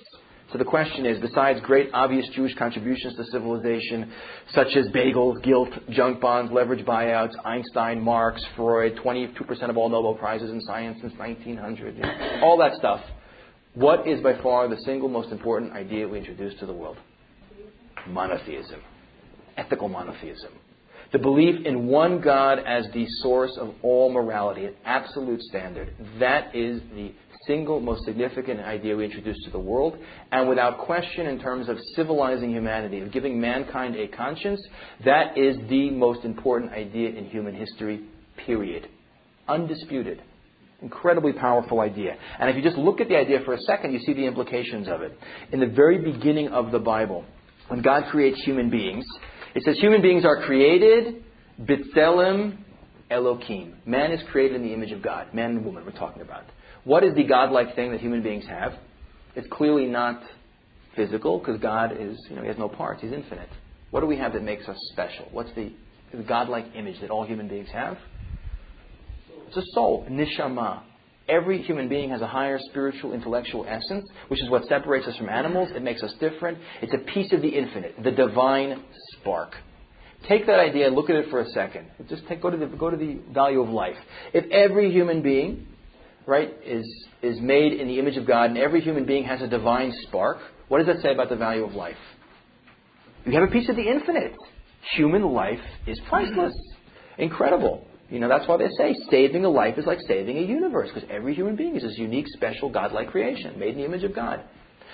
A: So the question is, besides great obvious Jewish contributions to civilization, such as bagels, guilt, junk bonds, leverage buyouts, Einstein, Marx, Freud, 22% of all Nobel Prizes in science since 1900, all that stuff, what is by far the single most important idea we introduced to the world? Monotheism. Ethical monotheism. The belief in one God as the source of all morality, an absolute standard. That is the single most significant idea we introduced to the world. And without question, in terms of civilizing humanity, of giving mankind a conscience, that is the most important idea in human history, period. Undisputed. Incredibly powerful idea. And if you just look at the idea for a second, you see the implications of it. In the very beginning of the Bible, when God creates human beings, it says human beings are created, B'Tselem Elohim. Man is created in the image of God. Man and woman we're talking about. What is the godlike thing that human beings have? It's clearly not physical, because God is, he has no parts. He's infinite. What do we have that makes us special? What's the godlike image that all human beings have? It's a soul, neshama. Every human being has a higher spiritual, intellectual essence, which is what separates us from animals. It makes us different. It's a piece of the infinite, the divine spark. Take that idea and look at it for a second. Just go to the value of life. If every human being right, is made in the image of God, and every human being has a divine spark, what does that say about the value of life? You have a piece of the infinite. Human life is priceless. Incredible. That's why they say saving a life is like saving a universe, because every human being is this unique, special, godlike creation, made in the image of God.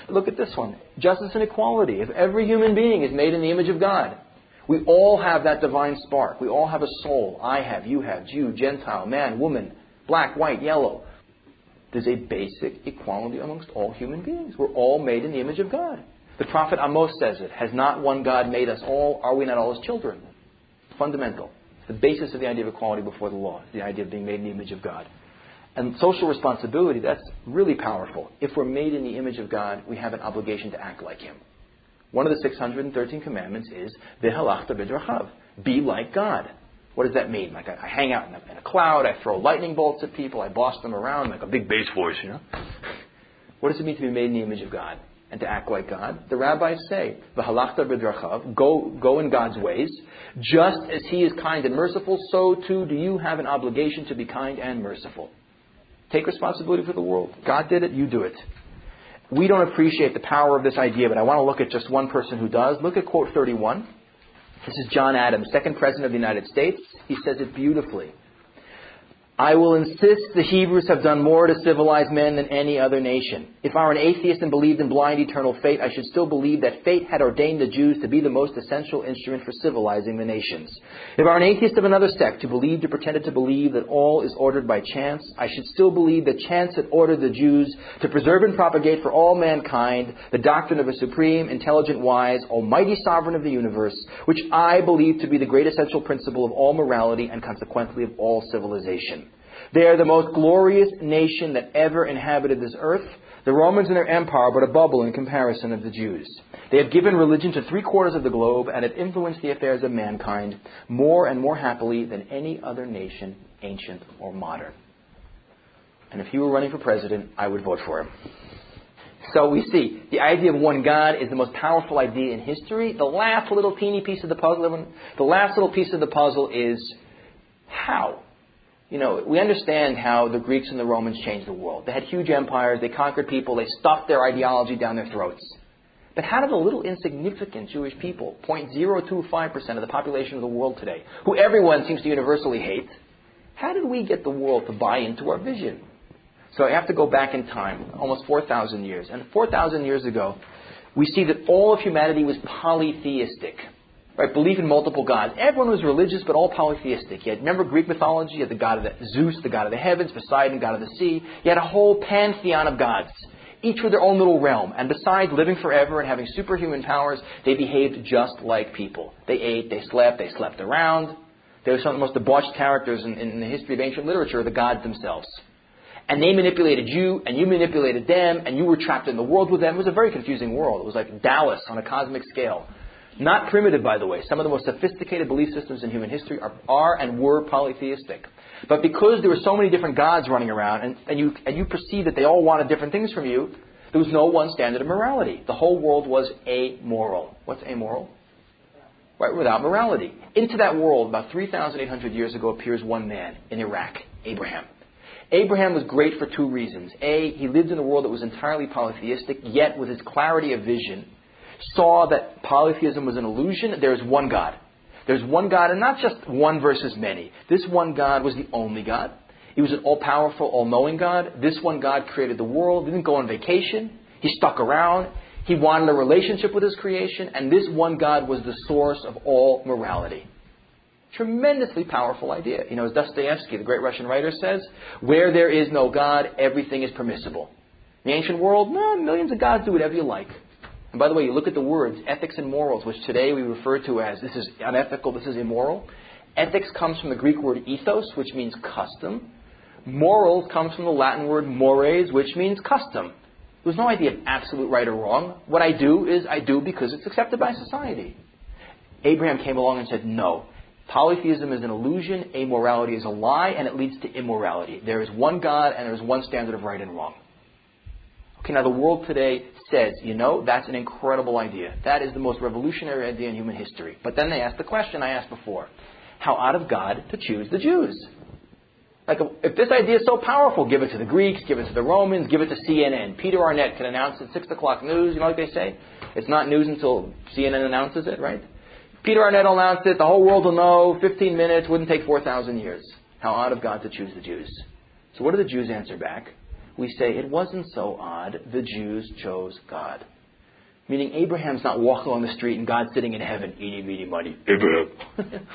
A: Look at this one. Justice and equality. If every human being is made in the image of God, we all have that divine spark. We all have a soul. I have, you have, Jew, Gentile, man, woman, black, white, yellow. There's a basic equality amongst all human beings. We're all made in the image of God. The prophet Amos says it. Has not one God made us all? Are we not all his children? Fundamental. It's the basis of the idea of equality before the law. The idea of being made in the image of God. And social responsibility, that's really powerful. If we're made in the image of God, we have an obligation to act like him. One of the 613 commandments is V'halachta b'drachav. Be like God. What does that mean? Like I hang out in a cloud, I throw lightning bolts at people, I boss them around like a big bass voice, What does it mean to be made in the image of God and to act like God? The rabbis say, V'halachta b'drachav, go in God's ways. Just as he is kind and merciful, so too do you have an obligation to be kind and merciful. Take responsibility for the world. God did it, you do it. We don't appreciate the power of this idea, but I want to look at just one person who does. Look at quote 31. This is John Adams, second president of the United States. He says it beautifully. I will insist the Hebrews have done more to civilize men than any other nation. If I were an atheist and believed in blind eternal fate, I should still believe that fate had ordained the Jews to be the most essential instrument for civilizing the nations. If I were an atheist of another sect who believed or pretended to believe that all is ordered by chance, I should still believe that chance had ordered the Jews to preserve and propagate for all mankind the doctrine of a supreme, intelligent, wise, almighty sovereign of the universe, which I believe to be the great essential principle of all morality and consequently of all civilization. They are the most glorious nation that ever inhabited this earth. The Romans and their empire are but a bubble in comparison of the Jews. They have given religion to 3/4 of the globe and have influenced the affairs of mankind more and more happily than any other nation, ancient or modern. And if he were running for president, I would vote for him. So we see, the idea of one God is the most powerful idea in history. The last little teeny piece of the puzzle is how? We understand how the Greeks and the Romans changed the world. They had huge empires, they conquered people, they stuffed their ideology down their throats. But how did the little insignificant Jewish people, 0.025% of the population of the world today, who everyone seems to universally hate, how did we get the world to buy into our vision? So I have to go back in time, almost 4,000 years. And 4,000 years ago, we see that all of humanity was polytheistic. Right, belief in multiple gods. Everyone was religious, but all polytheistic. You had, remember Greek mythology? You had the god of Zeus, the god of the heavens, Poseidon, god of the sea. You had a whole pantheon of gods, each with their own little realm. And besides living forever and having superhuman powers, they behaved just like people. They ate, they slept around. They were some of the most debauched characters in the history of ancient literature, the gods themselves. And they manipulated you, and you manipulated them, and you were trapped in the world with them. It was a very confusing world. It was like Dallas on a cosmic scale. Not primitive, by the way. Some of the most sophisticated belief systems in human history are and were polytheistic. But because there were so many different gods running around, and you perceived that they all wanted different things from you, there was no one standard of morality. The whole world was amoral. What's amoral? Right, without morality. Into that world, about 3,800 years ago, appears one man in Iraq, Abraham. Abraham was great for two reasons. A, he lived in a world that was entirely polytheistic, yet with his clarity of vision, saw that polytheism was an illusion. There's one God. There's one God, and not just one versus many. This one God was the only God. He was an all-powerful, all-knowing God. This one God created the world. He didn't go on vacation. He stuck around. He wanted a relationship with his creation, and this one God was the source of all morality. Tremendously powerful idea. As Dostoevsky, the great Russian writer, says, where there is no God, everything is permissible. In the ancient world, millions of gods, do whatever you like. And by the way, you look at the words ethics and morals, which today we refer to as this is unethical, this is immoral. Ethics comes from the Greek word ethos, which means custom. Morals comes from the Latin word mores, which means custom. There's no idea of absolute right or wrong. What I do is I do because it's accepted by society. Abraham came along and said, no. Polytheism is an illusion, amorality is a lie, and it leads to immorality. There is one God and there is one standard of right and wrong. Okay, now the world today says, that's an incredible idea. That is the most revolutionary idea in human history. But then they ask the question I asked before. How out of God to choose the Jews? Like, if this idea is so powerful, give it to the Greeks, give it to the Romans, give it to CNN. Peter Arnett can announce at 6 o'clock news. You know what they say? It's not news until CNN announces it, right? Peter Arnett announced it. The whole world will know. 15 minutes. Wouldn't take 4,000 years. How odd of God to choose the Jews. So what do the Jews answer back? We say, it wasn't so odd. The Jews chose God. Meaning Abraham's not walking along the street and God's sitting in heaven, eating, meaty, money. Abraham.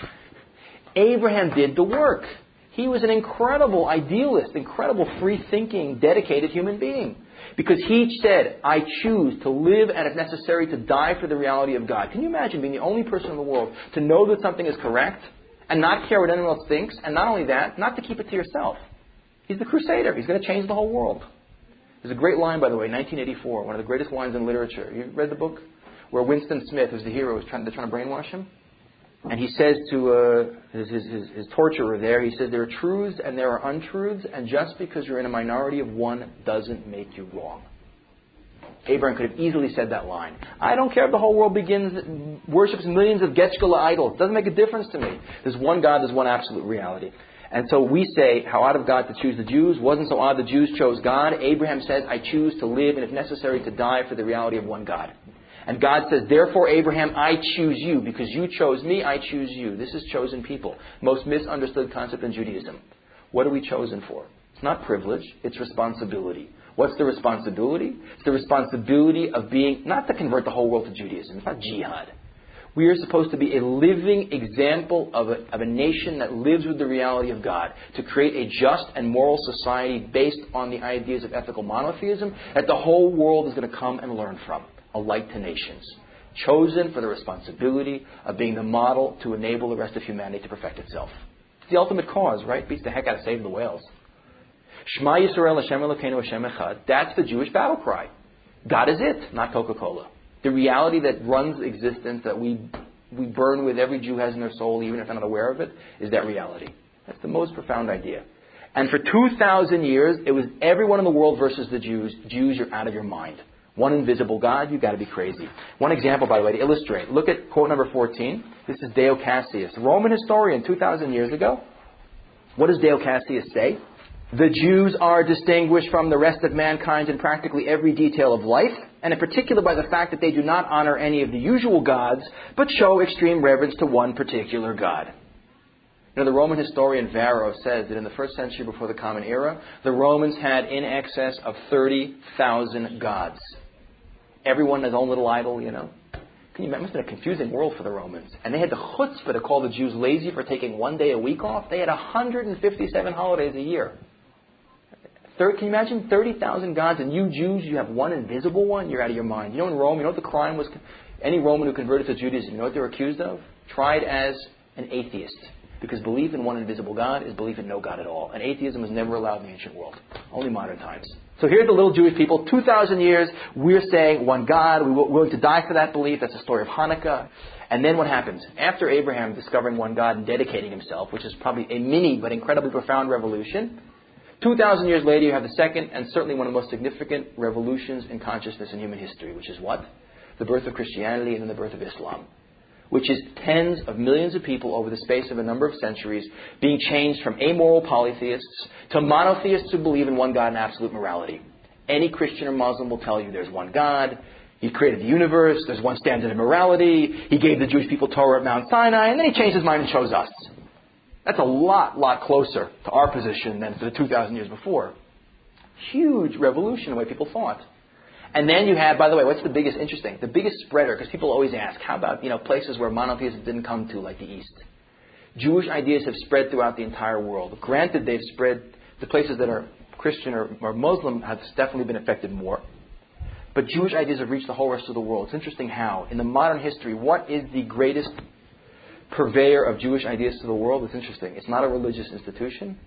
A: Abraham did the work. He was an incredible idealist, incredible free-thinking, dedicated human being. Because he said, I choose to live and, if necessary, to die for the reality of God. Can you imagine being the only person in the world to know that something is correct and not care what anyone else thinks? And not only that, not to keep it to yourself. He's the crusader. He's going to change the whole world. There's a great line, by the way, 1984, one of the greatest lines in literature. You read the book? Where Winston Smith, who's the hero, they're trying to brainwash him. And he says to his torturer there, he says, there are truths and there are untruths, and just because you're in a minority of one doesn't make you wrong. Abraham could have easily said that line. I don't care if the whole world worships millions of Getchkala idols. It doesn't make a difference to me. There's one God, there's one absolute reality. And so we say, how odd of God to choose the Jews. Wasn't so odd the Jews chose God. Abraham says, I choose to live and, if necessary, to die for the reality of one God. And God says, therefore, Abraham, I choose you. Because you chose me, I choose you. This is chosen people. Most misunderstood concept in Judaism. What are we chosen for? It's not privilege, it's responsibility. What's the responsibility? It's the responsibility of being, not to convert the whole world to Judaism. It's not jihad. We are supposed to be a living example of a nation that lives with the reality of God, to create a just and moral society based on the ideas of ethical monotheism that the whole world is going to come and learn from. A light to nations. Chosen for the responsibility of being the model to enable the rest of humanity to perfect itself. It's the ultimate cause, right? Beats the heck out of saving the whales. Shema Yisrael Hashem Elokeinu Hashem Echad. That's the Jewish battle cry. God is it, not Coca-Cola. The reality that runs existence, that we burn with, every Jew has in their soul, even if they're not aware of it, is that reality. That's the most profound idea. And for 2,000 years, it was everyone in the world versus the Jews. Jews, you're out of your mind. One invisible God, you've got to be crazy. One example, by the way, to illustrate. Look at quote number 14. This is Dio Cassius, Roman historian 2,000 years ago. What does Dio Cassius say? The Jews are distinguished from the rest of mankind in practically every detail of life, and in particular by the fact that they do not honor any of the usual gods, but show extreme reverence to one particular God. You know, the Roman historian Varro says that in the first century before the Common Era, the Romans had in excess of 30,000 gods. Everyone his own little idol, you know. Can you imagine? It must have been a confusing world for the Romans. And they had the chutzpah to call the Jews lazy for taking one day a week off. They had 157 holidays a year. Can you imagine 30,000 gods, and you Jews, you have one invisible one? You're out of your mind. You know, in Rome, you know what the crime was? Any Roman who converted to Judaism, you know what they were accused of? Tried as an atheist. Because belief in one invisible God is belief in no God at all. And atheism was never allowed in the ancient world. Only modern times. So here's the little Jewish people. 2,000 years, we're saying one God. We're willing to die for that belief. That's the story of Hanukkah. And then what happens? After Abraham discovering one God and dedicating himself, which is probably a mini but incredibly profound revolution, 2,000 years later you have the second and certainly one of the most significant revolutions in consciousness in human history, which is what? The birth of Christianity and then the birth of Islam. Which is tens of millions of people over the space of a number of centuries being changed from amoral polytheists to monotheists who believe in one God and absolute morality. Any Christian or Muslim will tell you there's one God, He created the universe, there's one standard of morality, He gave the Jewish people Torah at Mount Sinai, and then He changed His mind and chose us. That's a lot closer to our position than to the 2,000 years before. Huge revolution in the way people thought. And then you have, by the way, what's the biggest spreader, because people always ask, how about, places where monotheism didn't come to, like the East? Jewish ideas have spread throughout the entire world. Granted, they've spread, the places that are Christian or Muslim have definitely been affected more. But Jewish ideas have reached the whole rest of the world. It's interesting how, in the modern history, what is the greatest purveyor of Jewish ideas to the world? It's interesting. It's not a religious institution.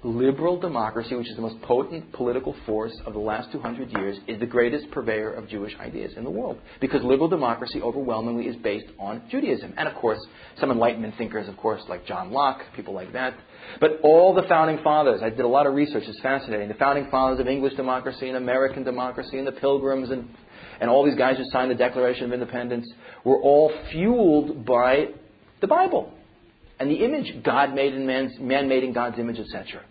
A: Liberal democracy, which is the most potent political force of the last 200 years, is the greatest purveyor of Jewish ideas in the world. Because liberal democracy overwhelmingly is based on Judaism. And of course, some Enlightenment thinkers, of course, like John Locke, people like that. But all the founding fathers, I did a lot of research, it's fascinating. The founding fathers of English democracy and American democracy and the Pilgrims and all these guys who signed the Declaration of Independence were all fueled by the Bible. And the image God made in man made in God's image, etc.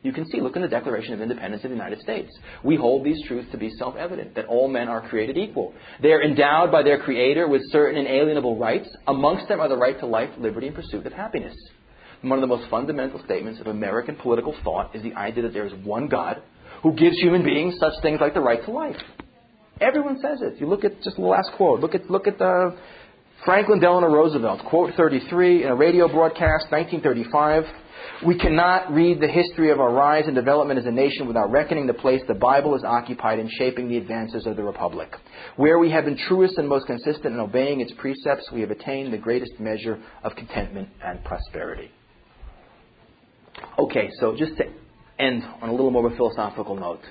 A: You can see, look in the Declaration of Independence of the United States. We hold these truths to be self-evident, that all men are created equal. They are endowed by their Creator with certain inalienable rights. Amongst them are the right to life, liberty, and pursuit of happiness. One of the most fundamental statements of American political thought is the idea that there is one God who gives human beings such things like the right to life. Everyone says it. You look at just the last quote. Look at Franklin Delano Roosevelt, quote 33 in a radio broadcast, 1935. We cannot read the history of our rise and development as a nation without reckoning the place the Bible has occupied in shaping the advances of the Republic. Where we have been truest and most consistent in obeying its precepts, we have attained the greatest measure of contentment and prosperity. Okay, so just to end on a little more of a philosophical note.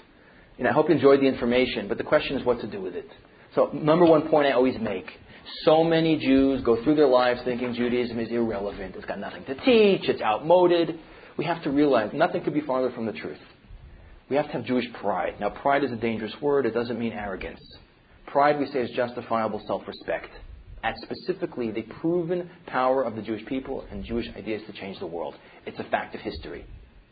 A: I hope you enjoyed the information, but the question is what to do with it. So, number one point I always make. So many Jews go through their lives thinking Judaism is irrelevant. It's got nothing to teach. It's outmoded. We have to realize nothing could be farther from the truth. We have to have Jewish pride. Now, pride is a dangerous word. It doesn't mean arrogance. Pride, we say, is justifiable self-respect. And specifically, the proven power of the Jewish people and Jewish ideas to change the world. It's a fact of history.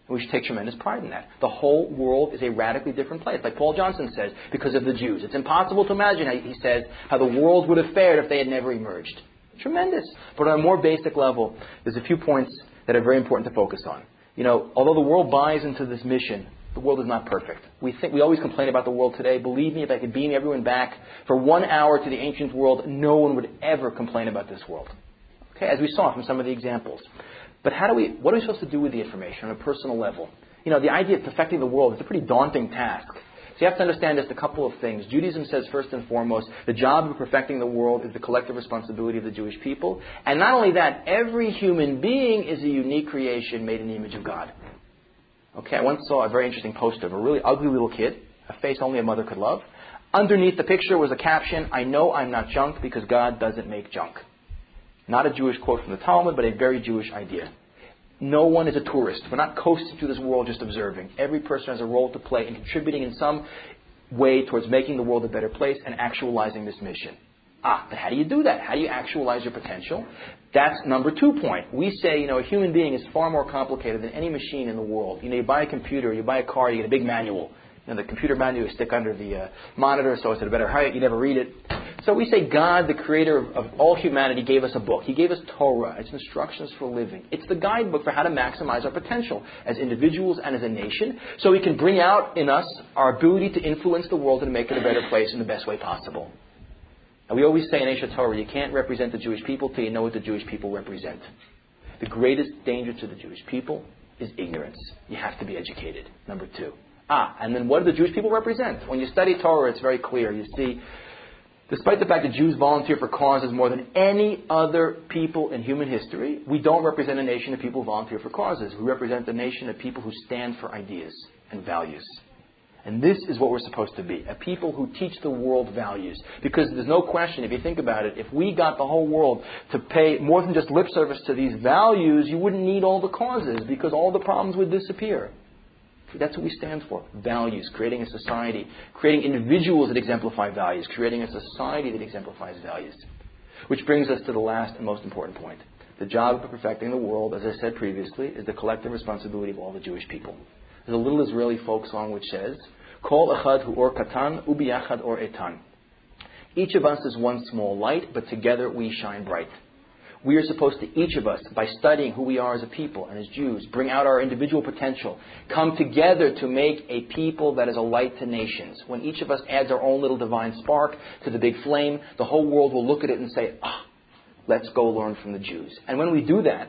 A: We should take tremendous pride in that. The whole world is a radically different place. Like Paul Johnson says, because of the Jews. It's impossible to imagine, he says, how the world would have fared if they had never emerged. Tremendous. But on a more basic level, there's a few points that are very important to focus on. Although the world buys into this mission, the world is not perfect. We always complain about the world today. Believe me, if I could beam everyone back for 1 hour to the ancient world, no one would ever complain about this world. Okay, as we saw from some of the examples. But what are we supposed to do with the information on a personal level? The idea of perfecting the world is a pretty daunting task. So you have to understand just a couple of things. Judaism says, first and foremost, the job of perfecting the world is the collective responsibility of the Jewish people. And not only that, every human being is a unique creation made in the image of God. Okay, I once saw a very interesting poster of a really ugly little kid, a face only a mother could love. Underneath the picture was a caption, "I know I'm not junk because God doesn't make junk." Not a Jewish quote from the Talmud, but a very Jewish idea. No one is a tourist. We're not coasting through this world just observing. Every person has a role to play in contributing in some way towards making the world a better place and actualizing this mission. But how do you do that? How do you actualize your potential? That's number 2 point. We say, a human being is far more complicated than any machine in the world. You buy a computer, you buy a car, you get a big manual. The computer manual you stick under the monitor so it's at a better height. You never read it. So we say God, the creator of all humanity, gave us a book. He gave us Torah. It's instructions for living. It's the guidebook for how to maximize our potential as individuals and as a nation so we can bring out in us our ability to influence the world and make it a better place in the best way possible. And we always say in Eshet Torah, you can't represent the Jewish people till you know what the Jewish people represent. The greatest danger to the Jewish people is ignorance. You have to be educated. Number 2. And then what do the Jewish people represent? When you study Torah, it's very clear. You see, despite the fact that Jews volunteer for causes more than any other people in human history, we don't represent a nation of people who volunteer for causes. We represent a nation of people who stand for ideas and values. And this is what we're supposed to be, a people who teach the world values. Because there's no question, if you think about it, if we got the whole world to pay more than just lip service to these values, you wouldn't need all the causes because all the problems would disappear. That's what we stand for. Values. Creating a society. Creating individuals that exemplify values. Creating a society that exemplifies values. Which brings us to the last and most important point. The job of perfecting the world, as I said previously, is the collective responsibility of all the Jewish people. There's a little Israeli folk song which says, Kol echad hu or katan, ubiyachad or etan. Each of us is one small light, but together we shine bright. We are supposed to, each of us, by studying who we are as a people and as Jews, bring out our individual potential, come together to make a people that is a light to nations. When each of us adds our own little divine spark to the big flame, the whole world will look at it and say, let's go learn from the Jews. And when we do that,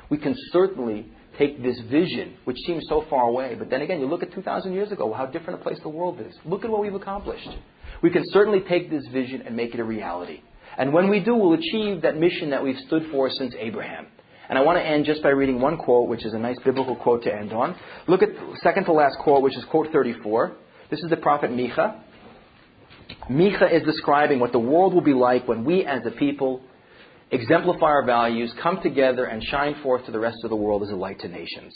A: we can certainly take this vision, which seems so far away. But then again, you look at 2,000 years ago, how different a place the world is. Look at what we've accomplished. We can certainly take this vision and make it a reality. And when we do, we'll achieve that mission that we've stood for since Abraham. And I want to end just by reading one quote, which is a nice biblical quote to end on. Look at the second to last quote, which is quote 34. This is the prophet Micha. Micha is describing what the world will be like when we as a people exemplify our values, come together, and shine forth to the rest of the world as a light to nations.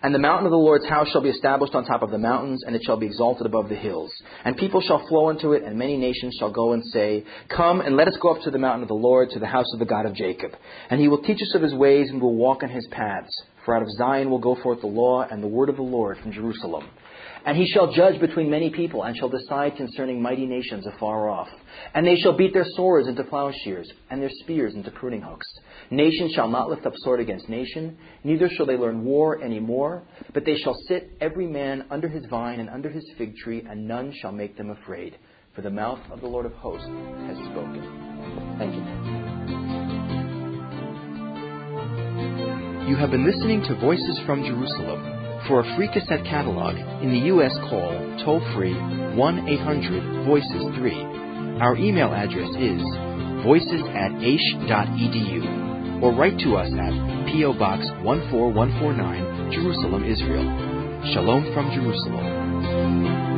A: And the mountain of the Lord's house shall be established on top of the mountains, and it shall be exalted above the hills. And people shall flow into it, and many nations shall go and say, Come, and let us go up to the mountain of the Lord, to the house of the God of Jacob. And he will teach us of his ways, and will walk in his paths. For out of Zion will go forth the law and the word of the Lord from Jerusalem. And he shall judge between many people, and shall decide concerning mighty nations afar off. And they shall beat their swords into plowshares, and their spears into pruning hooks. Nation shall not lift up sword against nation, neither shall they learn war any more, but they shall sit every man under his vine and under his fig tree, and none shall make them afraid. For the mouth of the Lord of hosts has spoken. Thank you.
C: You have been listening to Voices from Jerusalem. For a free cassette catalog, in the U.S. call toll-free 1-800-VOICES-3. Our email address is voices@aish.edu, or write to us at P.O. Box 14149, Jerusalem, Israel. Shalom from Jerusalem.